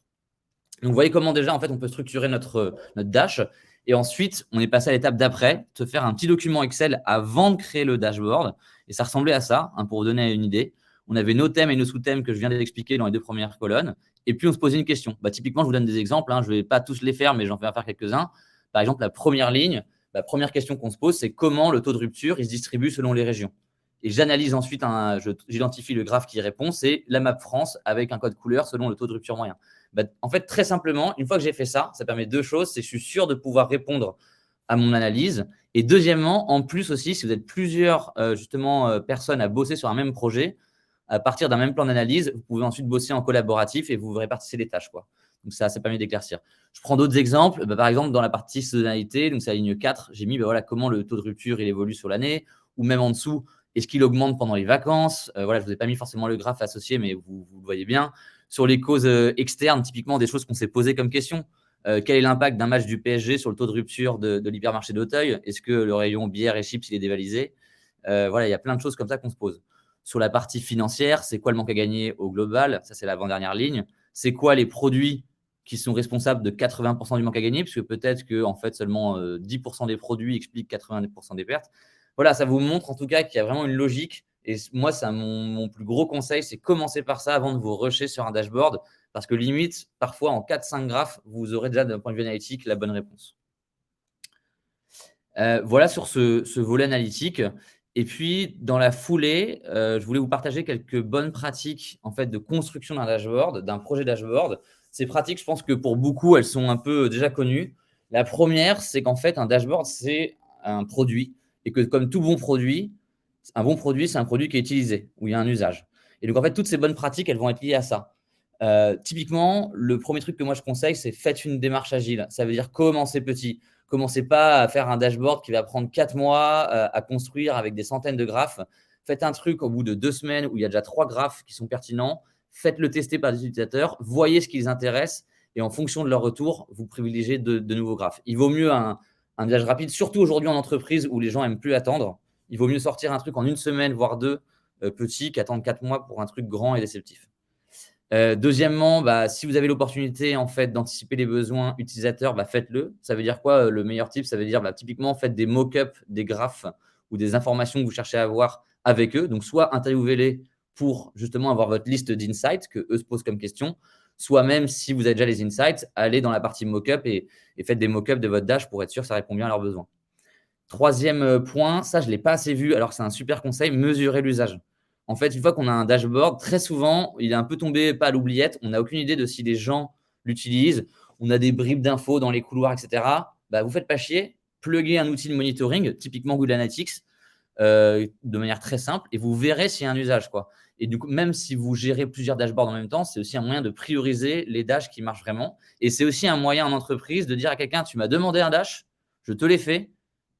Donc, vous voyez comment déjà, en fait, on peut structurer notre dash. Et ensuite, on est passé à l'étape d'après, de faire un petit document Excel avant de créer le dashboard. Et ça ressemblait à ça, pour vous donner une idée. On avait nos thèmes et nos sous-thèmes que je viens d'expliquer dans les 2 premières colonnes. Et puis, on se posait une question. Typiquement, je vous donne des exemples. Je ne vais pas tous les faire, mais j'en vais en faire quelques-uns. Par exemple, la première ligne, la première question qu'on se pose, c'est comment le taux de rupture il se distribue selon les régions. Et j'analyse ensuite, j'identifie le graphe qui répond, c'est la map France avec un code couleur selon le taux de rupture moyen. En fait, très simplement, une fois que j'ai fait ça, ça permet 2 choses. C'est que je suis sûr de pouvoir répondre à mon analyse. Et deuxièmement, en plus aussi, si vous êtes plusieurs personnes à bosser sur un même projet, à partir d'un même plan d'analyse, vous pouvez ensuite bosser en collaboratif et vous répartissez les tâches, quoi. Donc, ça permet d'éclaircir. Je prends d'autres exemples. Par exemple, dans la partie saisonnalité, donc c'est la ligne 4, j'ai mis voilà, comment le taux de rupture il évolue sur l'année, ou même en dessous, est-ce qu'il augmente pendant les vacances? Voilà, je ne vous ai pas mis forcément le graphe associé, mais vous le voyez bien. Sur les causes externes, typiquement des choses qu'on s'est posées comme question. Quel est l'impact d'un match du PSG sur le taux de rupture de l'hypermarché d'Auteuil? Est-ce que le rayon bière et chips il est dévalisé? Voilà, il y a plein de choses comme ça qu'on se pose. Sur la partie financière, c'est quoi le manque à gagner au global? Ça, c'est l'avant-dernière ligne. C'est quoi les produits qui sont responsables de 80% du manque à gagner? Puisque peut-être que en fait, seulement 10% des produits expliquent 90% des pertes. Voilà, ça vous montre en tout cas qu'il y a vraiment une logique. Et moi, mon plus gros conseil, c'est commencer par ça avant de vous rusher sur un dashboard. Parce que limite, parfois, en 4-5 graphes, vous aurez déjà, d'un point de vue analytique, la bonne réponse. Voilà sur ce volet analytique. Et puis, dans la foulée, je voulais vous partager quelques bonnes pratiques en fait, de construction d'un dashboard, d'un projet dashboard. Ces pratiques, je pense que pour beaucoup, elles sont un peu déjà connues. La première, c'est qu'en fait, un dashboard, c'est un produit. Et que comme tout bon produit, un bon produit, c'est un produit qui est utilisé, où il y a un usage. Et donc, en fait, toutes ces bonnes pratiques, elles vont être liées à ça. Typiquement, le premier truc que moi, je conseille, c'est faites une démarche agile. Ça veut dire commencez petit. Commencez pas à faire un dashboard qui va prendre 4 mois à construire avec des centaines de graphes. Faites un truc au bout de 2 semaines où il y a déjà 3 graphes qui sont pertinents. Faites-le tester par des utilisateurs. Voyez ce qui les intéresse. Et en fonction de leur retour, vous privilégiez de nouveaux graphes. Il vaut mieux un usage rapide, surtout aujourd'hui en entreprise où les gens n'aiment plus attendre. Il vaut mieux sortir un truc en 1 semaine, voire 2, petit, qu'attendre 4 mois pour un truc grand et déceptif. Deuxièmement, si vous avez l'opportunité en fait d'anticiper les besoins utilisateurs, faites-le. Ça veut dire quoi? Le meilleur type, ça veut dire typiquement faites des mock-ups, des graphes ou des informations que vous cherchez à avoir avec eux. Donc soit interviewez-les pour justement avoir votre liste d'insights que eux se posent comme question. Soit même, si vous avez déjà les insights, allez dans la partie mock-up et faites des mock-ups de votre dash pour être sûr que ça répond bien à leurs besoins. Troisième point, ça, je ne l'ai pas assez vu, alors que c'est un super conseil, mesurer l'usage. En fait, une fois qu'on a un dashboard, très souvent, il est un peu tombé, pas à l'oubliette. On n'a aucune idée de si les gens l'utilisent. On a des bribes d'infos dans les couloirs, etc. Bah, vous ne faites pas chier. Pluguez un outil de monitoring, typiquement Google Analytics, de manière très simple, et vous verrez s'il y a un usage, quoi. Et du coup, même si vous gérez plusieurs dashboards en même temps, c'est aussi un moyen de prioriser les dashs qui marchent vraiment. Et c'est aussi un moyen en entreprise de dire à quelqu'un, tu m'as demandé un dash, je te l'ai fait,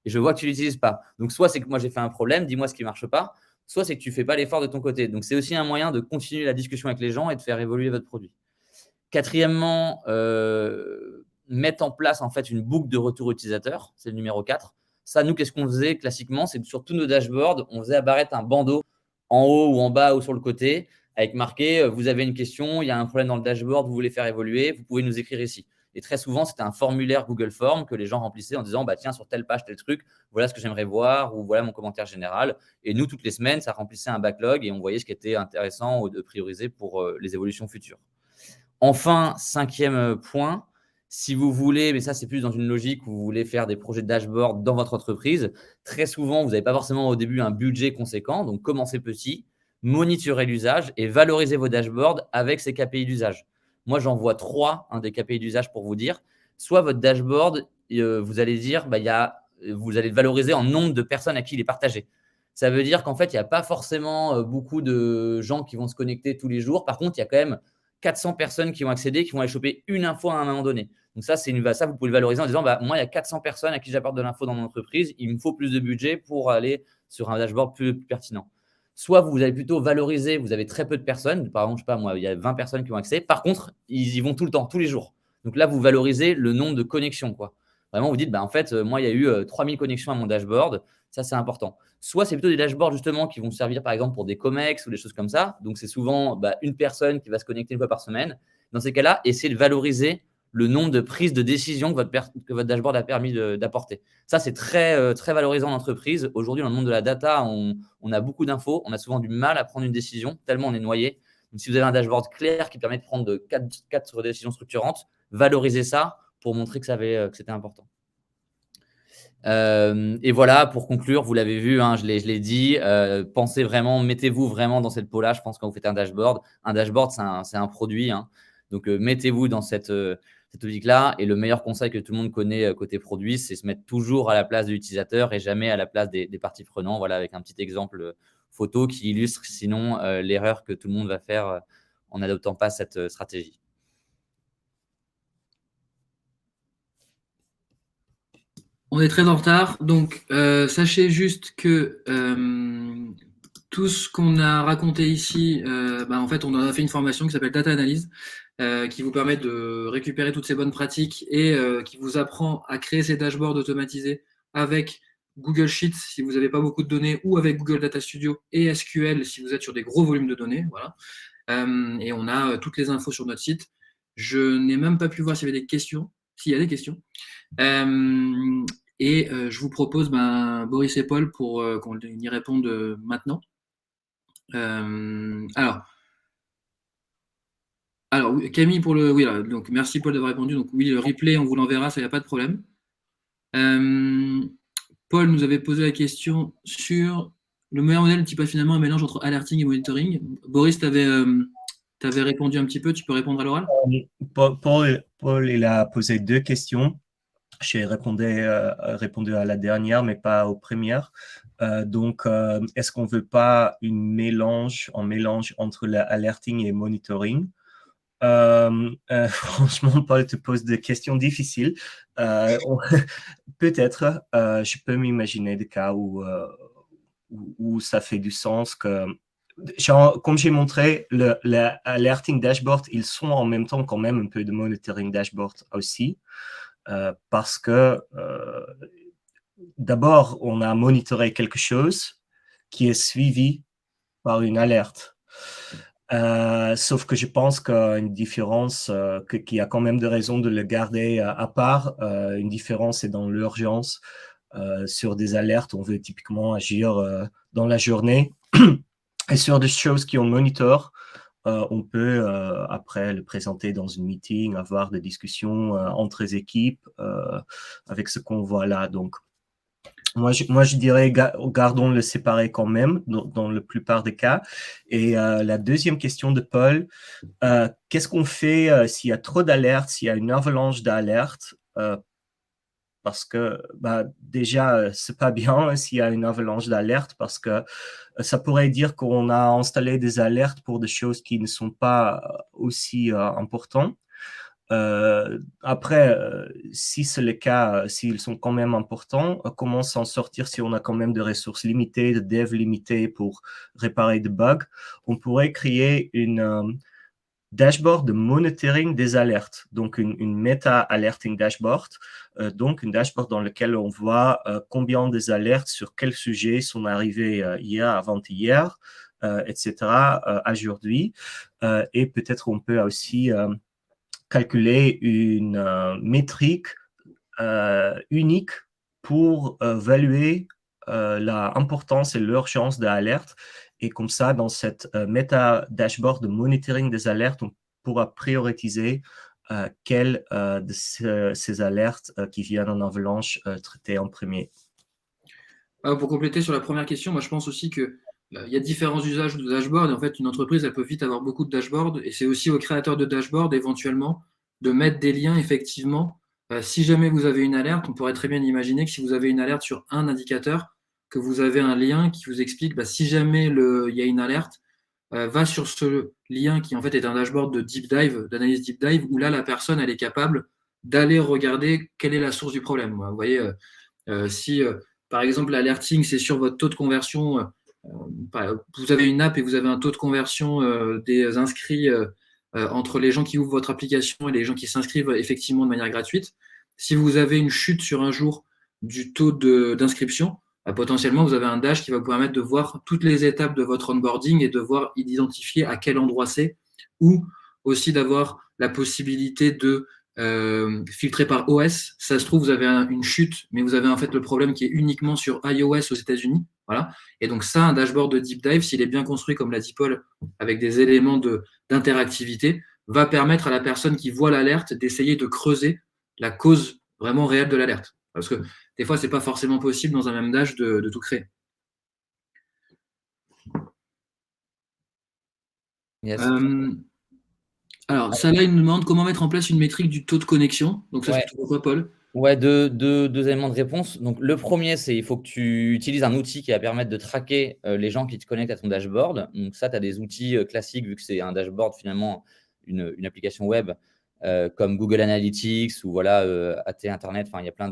et je vois que tu ne l'utilises pas. Donc, soit c'est que moi, j'ai fait un problème, dis-moi ce qui ne marche pas, soit c'est que tu ne fais pas l'effort de ton côté. Donc, c'est aussi un moyen de continuer la discussion avec les gens et de faire évoluer votre produit. Quatrièmement, mettre en place en fait une boucle de retour utilisateur, c'est le numéro 4. Ça, nous, qu'est-ce qu'on faisait classiquement? C'est que sur tous nos dashboards, on faisait apparaître un bandeau en haut ou en bas ou sur le côté avec marqué « Vous avez une question, il y a un problème dans le dashboard, vous voulez faire évoluer, vous pouvez nous écrire ici ». Et très souvent, c'était un formulaire Google Form que les gens remplissaient en disant bah, « Tiens, sur telle page, tel truc, voilà ce que j'aimerais voir ou voilà mon commentaire général ». Et nous, toutes les semaines, ça remplissait un backlog et on voyait ce qui était intéressant de prioriser pour les évolutions futures. Enfin, cinquième point, si vous voulez, mais ça c'est plus dans une logique où vous voulez faire des projets de dashboard dans votre entreprise, très souvent, vous n'avez pas forcément au début un budget conséquent, donc commencez petit, monitorez l'usage et valorisez vos dashboards avec ces KPI d'usage. Moi, j'en vois 3 des KPI d'usage pour vous dire. Soit votre dashboard, vous allez dire, vous allez le valoriser en nombre de personnes à qui il est partagé. Ça veut dire qu'en fait, il n'y a pas forcément beaucoup de gens qui vont se connecter tous les jours. Par contre, il y a quand même 400 personnes qui vont accéder, qui vont aller choper une info à un moment donné. Donc ça, vous pouvez le valoriser en disant moi, il y a 400 personnes à qui j'apporte de l'info dans mon entreprise. Il me faut plus de budget pour aller sur un dashboard plus pertinent. Soit vous allez plutôt valoriser, vous avez très peu de personnes. Par exemple, je sais pas moi, il y a 20 personnes qui vont accéder. Par contre, ils y vont tout le temps, tous les jours. Donc là, vous valorisez le nombre de connexions, quoi. Vraiment, vous dites, en fait, moi, il y a eu 3000 connexions à mon dashboard. Ça, c'est important. Soit c'est plutôt des dashboards justement qui vont servir par exemple pour des COMEX ou des choses comme ça. Donc, c'est souvent une personne qui va se connecter une fois par semaine. Dans ces cas-là, essayez de valoriser le nombre de prises de décision que votre dashboard a permis d'apporter. Ça, c'est très, très valorisant en entreprise. Aujourd'hui, dans le monde de la data, on a beaucoup d'infos. On a souvent du mal à prendre une décision tellement on est noyé. Donc, si vous avez un dashboard clair qui permet de prendre 4 décisions structurantes, valorisez ça pour montrer que c'était important. Et voilà, pour conclure, vous l'avez vu, je l'ai dit, pensez vraiment, mettez-vous vraiment dans cette peau-là. Je pense quand vous faites un dashboard, c'est un produit. Donc, mettez-vous dans cette optique-là. Et le meilleur conseil que tout le monde connaît côté produit, c'est se mettre toujours à la place de l'utilisateur et jamais à la place des parties prenantes. Voilà, avec un petit exemple photo qui illustre sinon l'erreur que tout le monde va faire en n'adoptant pas cette stratégie. On est très en retard, donc sachez juste que tout ce qu'on a raconté ici, en fait, on a fait une formation qui s'appelle Data Analyse, qui vous permet de récupérer toutes ces bonnes pratiques et qui vous apprend à créer ces dashboards automatisés avec Google Sheets si vous n'avez pas beaucoup de données ou avec Google Data Studio et SQL si vous êtes sur des gros volumes de données. Voilà. Et on a toutes les infos sur notre site. Je n'ai même pas pu voir s'il y avait des questions. S'il y a des questions. Je vous propose Boris et Paul pour qu'on y réponde maintenant. Alors, Camille pour le... Oui, donc merci Paul d'avoir répondu. Donc oui, le replay, on vous l'enverra, ça, il n'y a pas de problème. Paul nous avait posé la question sur le meilleur modèle qui passe finalement un mélange entre alerting et monitoring. Boris, tu avais répondu un petit peu, tu peux répondre à l'oral? Paul, il a posé 2 questions. J'ai répondu à la dernière, mais pas aux premières. Donc, est-ce qu'on ne veut pas un mélange entre l'alerting et monitoring? Franchement, Paul te pose des questions difficiles. Peut-être, je peux m'imaginer des cas où ça fait du sens que... Comme j'ai montré, l'alerting dashboard, ils sont en même temps quand même un peu de monitoring dashboard aussi. Parce que d'abord, on a monitoré quelque chose qui est suivi par une alerte. Sauf que je pense qu'il y a une différence, qu'il y a quand même des raisons de le garder à part. Une différence est dans l'urgence. Sur des alertes, on veut typiquement agir dans la journée. Et sur des choses qu'on monitor, on peut après le présenter dans une meeting, avoir des discussions entre les équipes avec ce qu'on voit là. Donc, moi, je dirais gardons-le séparé quand même dans la plupart des cas. Et la deuxième question de Paul, qu'est-ce qu'on fait s'il y a trop d'alertes, s'il y a une avalanche d'alertes parce que déjà, c'est pas bien s'il y a une avalanche d'alertes parce que ça pourrait dire qu'on a installé des alertes pour des choses qui ne sont pas aussi importantes. Après, si c'est le cas, s'ils sont quand même importants, comment s'en sortir si on a quand même des ressources limitées, de dev limitées pour réparer des bugs? On pourrait créer une dashboard de monitoring des alertes, donc une meta-alerting dashboard, donc une dashboard dans laquelle on voit combien des alertes sur quel sujet sont arrivées hier, avant-hier, etc., aujourd'hui. Et peut-être on peut aussi calculer une métrique unique pour évaluer l'importance et l'urgence de l'alerte. Et comme ça, dans cette méta-dashboard de monitoring des alertes, on pourra prioriser quelles de ces alertes qui viennent en avalanche traiter en premier. Pour compléter sur la première question, moi je pense aussi que il y a différents usages de dashboard. Et en fait, une entreprise, elle peut vite avoir beaucoup de dashboards. Et c'est aussi aux créateurs de dashboard, éventuellement, de mettre des liens, effectivement. Si jamais vous avez une alerte, on pourrait très bien imaginer que si vous avez une alerte sur un indicateur, que vous avez un lien qui vous explique, si jamais il y a une alerte, va sur ce lien qui en fait est un dashboard de deep dive, d'analyse deep dive, où là, la personne, elle est capable d'aller regarder quelle est la source du problème. Vous voyez, si par exemple l'alerting, c'est sur votre taux de conversion, vous avez une app et vous avez un taux de conversion des inscrits entre les gens qui ouvrent votre application et les gens qui s'inscrivent effectivement de manière gratuite. Si vous avez une chute sur un jour du taux d'inscription, potentiellement, vous avez un dash qui va vous permettre de voir toutes les étapes de votre onboarding et de voir et d'identifier à quel endroit c'est, ou aussi d'avoir la possibilité de filtrer par OS. Ça se trouve, vous avez une chute, mais vous avez en fait le problème qui est uniquement sur iOS aux États-Unis. Voilà. Et donc ça, un dashboard de deep dive, s'il est bien construit comme l'a dit Paul, avec des éléments d'interactivité, va permettre à la personne qui voit l'alerte d'essayer de creuser la cause vraiment réelle de l'alerte. Parce que des fois, ce n'est pas forcément possible dans un même dash de tout créer. Yes. Alors, Salah, il nous demande comment mettre en place une métrique du taux de connexion. Donc, ça, c'est plutôt pour toi, Paul. Ouais, deux éléments de réponse. Donc, le premier, c'est il faut que tu utilises un outil qui va permettre de traquer les gens qui te connectent à ton dashboard. Donc, ça, tu as des outils classiques, vu que c'est un dashboard, finalement, une application web comme Google Analytics ou voilà, AT Internet. Enfin, il y a plein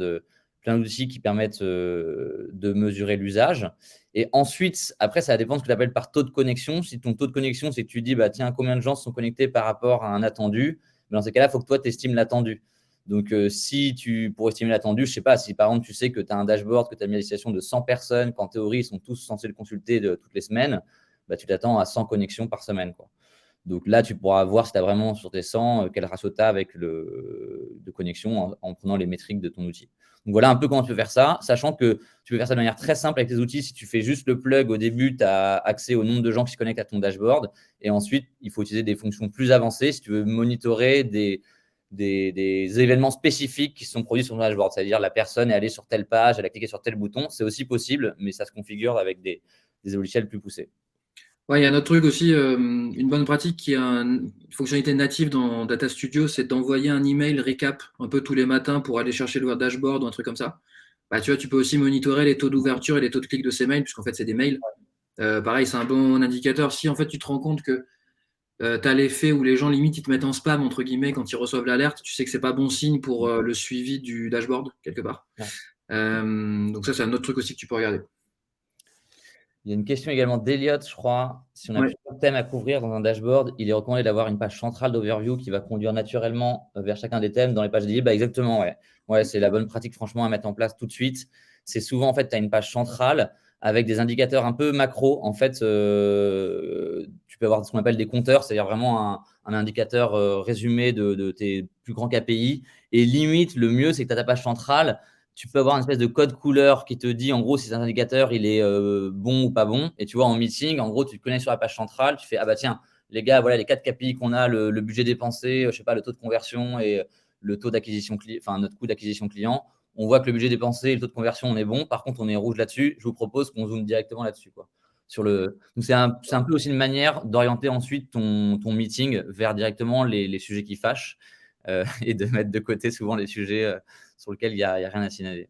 d'outils qui permettent de mesurer l'usage. Et ensuite, après, ça dépend de ce que tu appelles par taux de connexion. Si ton taux de connexion, c'est que tu dis, tiens, combien de gens sont connectés par rapport à un attendu, dans ces cas-là, il faut que toi, tu estimes l'attendu. Donc, si pour estimer l'attendu, je ne sais pas, si par exemple, tu sais que tu as un dashboard, que tu as mis à disposition de 100 personnes, qu'en théorie, ils sont tous censés le consulter toutes les semaines, tu t'attends à 100 connexions par semaine, quoi. Donc là, tu pourras voir si tu as vraiment sur tes 100, quel ratio tu as avec de connexion en prenant les métriques de ton outil. Donc voilà un peu comment tu peux faire ça, sachant que tu peux faire ça de manière très simple avec tes outils. Si tu fais juste le plug au début, tu as accès au nombre de gens qui se connectent à ton dashboard. Et ensuite, il faut utiliser des fonctions plus avancées si tu veux monitorer des événements spécifiques qui sont produits sur ton dashboard. C'est-à-dire la personne est allée sur telle page, elle a cliqué sur tel bouton. C'est aussi possible, mais ça se configure avec des logiciels plus poussés. Ouais, il y a un autre truc aussi, une bonne pratique qui est une fonctionnalité native dans Data Studio, c'est d'envoyer un email récap un peu tous les matins pour aller chercher le dashboard ou un truc comme ça. Tu vois, tu peux aussi monitorer les taux d'ouverture et les taux de clic de ces mails, puisqu'en fait, c'est des mails. Pareil, c'est un bon indicateur. Si en fait, tu te rends compte que tu as l'effet où les gens, limite, ils te mettent en spam, entre guillemets, quand ils reçoivent l'alerte, tu sais que c'est pas bon signe pour le suivi du dashboard, quelque part. Ouais. Donc ça, c'est un autre truc aussi que tu peux regarder. Il y a une question également d'Eliott, je crois. Si on a plusieurs thèmes à couvrir dans un dashboard, il est recommandé d'avoir une page centrale d'overview qui va conduire naturellement vers chacun des thèmes dans les pages dédiées. Exactement, ouais. Ouais, c'est la bonne pratique, franchement, à mettre en place tout de suite. C'est souvent, en fait, tu as une page centrale avec des indicateurs un peu macro. En fait, tu peux avoir ce qu'on appelle des compteurs, c'est-à-dire vraiment un indicateur résumé de tes plus grands KPI. Et limite, le mieux, c'est que tu as ta page centrale tu peux avoir une espèce de code couleur qui te dit, en gros, si cet indicateur, il est bon ou pas bon. Et tu vois, en meeting, en gros, tu te connectes sur la page centrale, tu fais, ah bah tiens, les gars, voilà les 4 KPI qu'on a, le budget dépensé, je sais pas, le taux de conversion et le taux d'acquisition client, enfin, notre coût d'acquisition client. On voit que le budget dépensé et le taux de conversion, on est bon. Par contre, on est rouge là-dessus. Je vous propose qu'on zoome directement là-dessus, quoi. Donc, c'est un peu aussi une manière d'orienter ensuite ton meeting vers directement les sujets qui fâchent et de mettre de côté souvent les sujets sur lesquels il n'y a rien à signaler.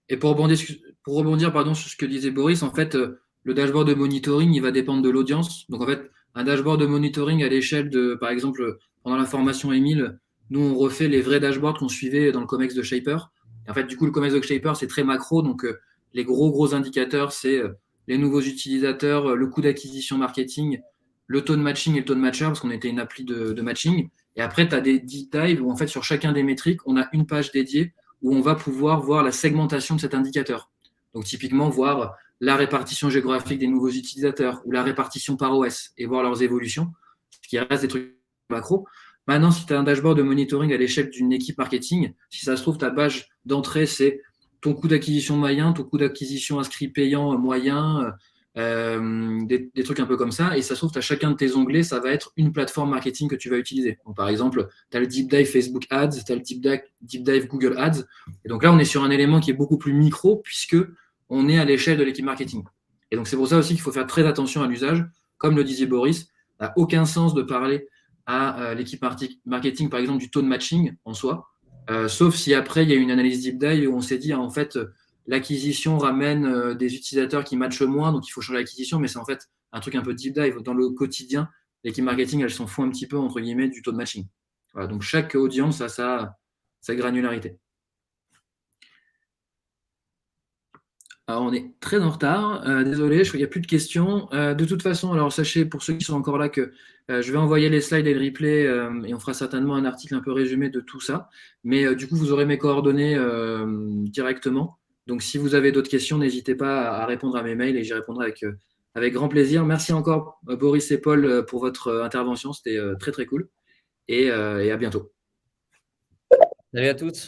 Et pour rebondir pardon, sur ce que disait Boris, en fait, le dashboard de monitoring, il va dépendre de l'audience. Donc, en fait, un dashboard de monitoring à l'échelle de, par exemple, pendant la formation Emile, nous, on refait les vrais dashboards qu'on suivait dans le COMEX de Shaper. Et en fait, du coup, le COMEX de Shaper, c'est très macro. Donc, les gros indicateurs, c'est les nouveaux utilisateurs, le coût d'acquisition marketing, le taux de matching et le taux de matcher, parce qu'on était une appli de matching. Et après, tu as des deep dives où, en fait, sur chacun des métriques, on a une page dédiée où on va pouvoir voir la segmentation de cet indicateur. Donc, typiquement, voir la répartition géographique des nouveaux utilisateurs ou la répartition par OS et voir leurs évolutions, ce qui reste des trucs macro. Maintenant, si tu as un dashboard de monitoring à l'échelle d'une équipe marketing, si ça se trouve, ta page d'entrée, c'est ton coût d'acquisition moyen, ton coût d'acquisition inscrit payant moyen, des trucs un peu comme ça. Et ça se trouve, tu as chacun de tes onglets, ça va être une plateforme marketing que tu vas utiliser. Donc, par exemple, tu as le deep dive Facebook Ads, tu as le deep dive Google Ads. Et donc là, on est sur un élément qui est beaucoup plus micro puisque on est à l'échelle de l'équipe marketing. Et donc, c'est pour ça aussi qu'il faut faire très attention à l'usage. Comme le disait Boris, ça n'a aucun sens de parler à l'équipe marketing, par exemple, du taux de matching en soi. Sauf si après, il y a une analyse deep dive où on s'est dit, en fait, l'acquisition ramène des utilisateurs qui matchent moins, donc il faut changer l'acquisition, mais c'est en fait un truc un peu deep dive. Dans le quotidien, l'équipe marketing, elles s'en font un petit peu, entre guillemets, du taux de matching. Voilà, donc chaque audience a sa granularité. Alors, on est très en retard. Désolé, je crois qu'il n'y a plus de questions. De toute façon, alors sachez, pour ceux qui sont encore là, que je vais envoyer les slides et le replay et on fera certainement un article un peu résumé de tout ça. Mais du coup, vous aurez mes coordonnées directement. Donc, si vous avez d'autres questions, n'hésitez pas à répondre à mes mails et j'y répondrai avec grand plaisir. Merci encore, Boris et Paul, pour votre intervention. C'était très, très cool. Et à bientôt. Salut à toutes.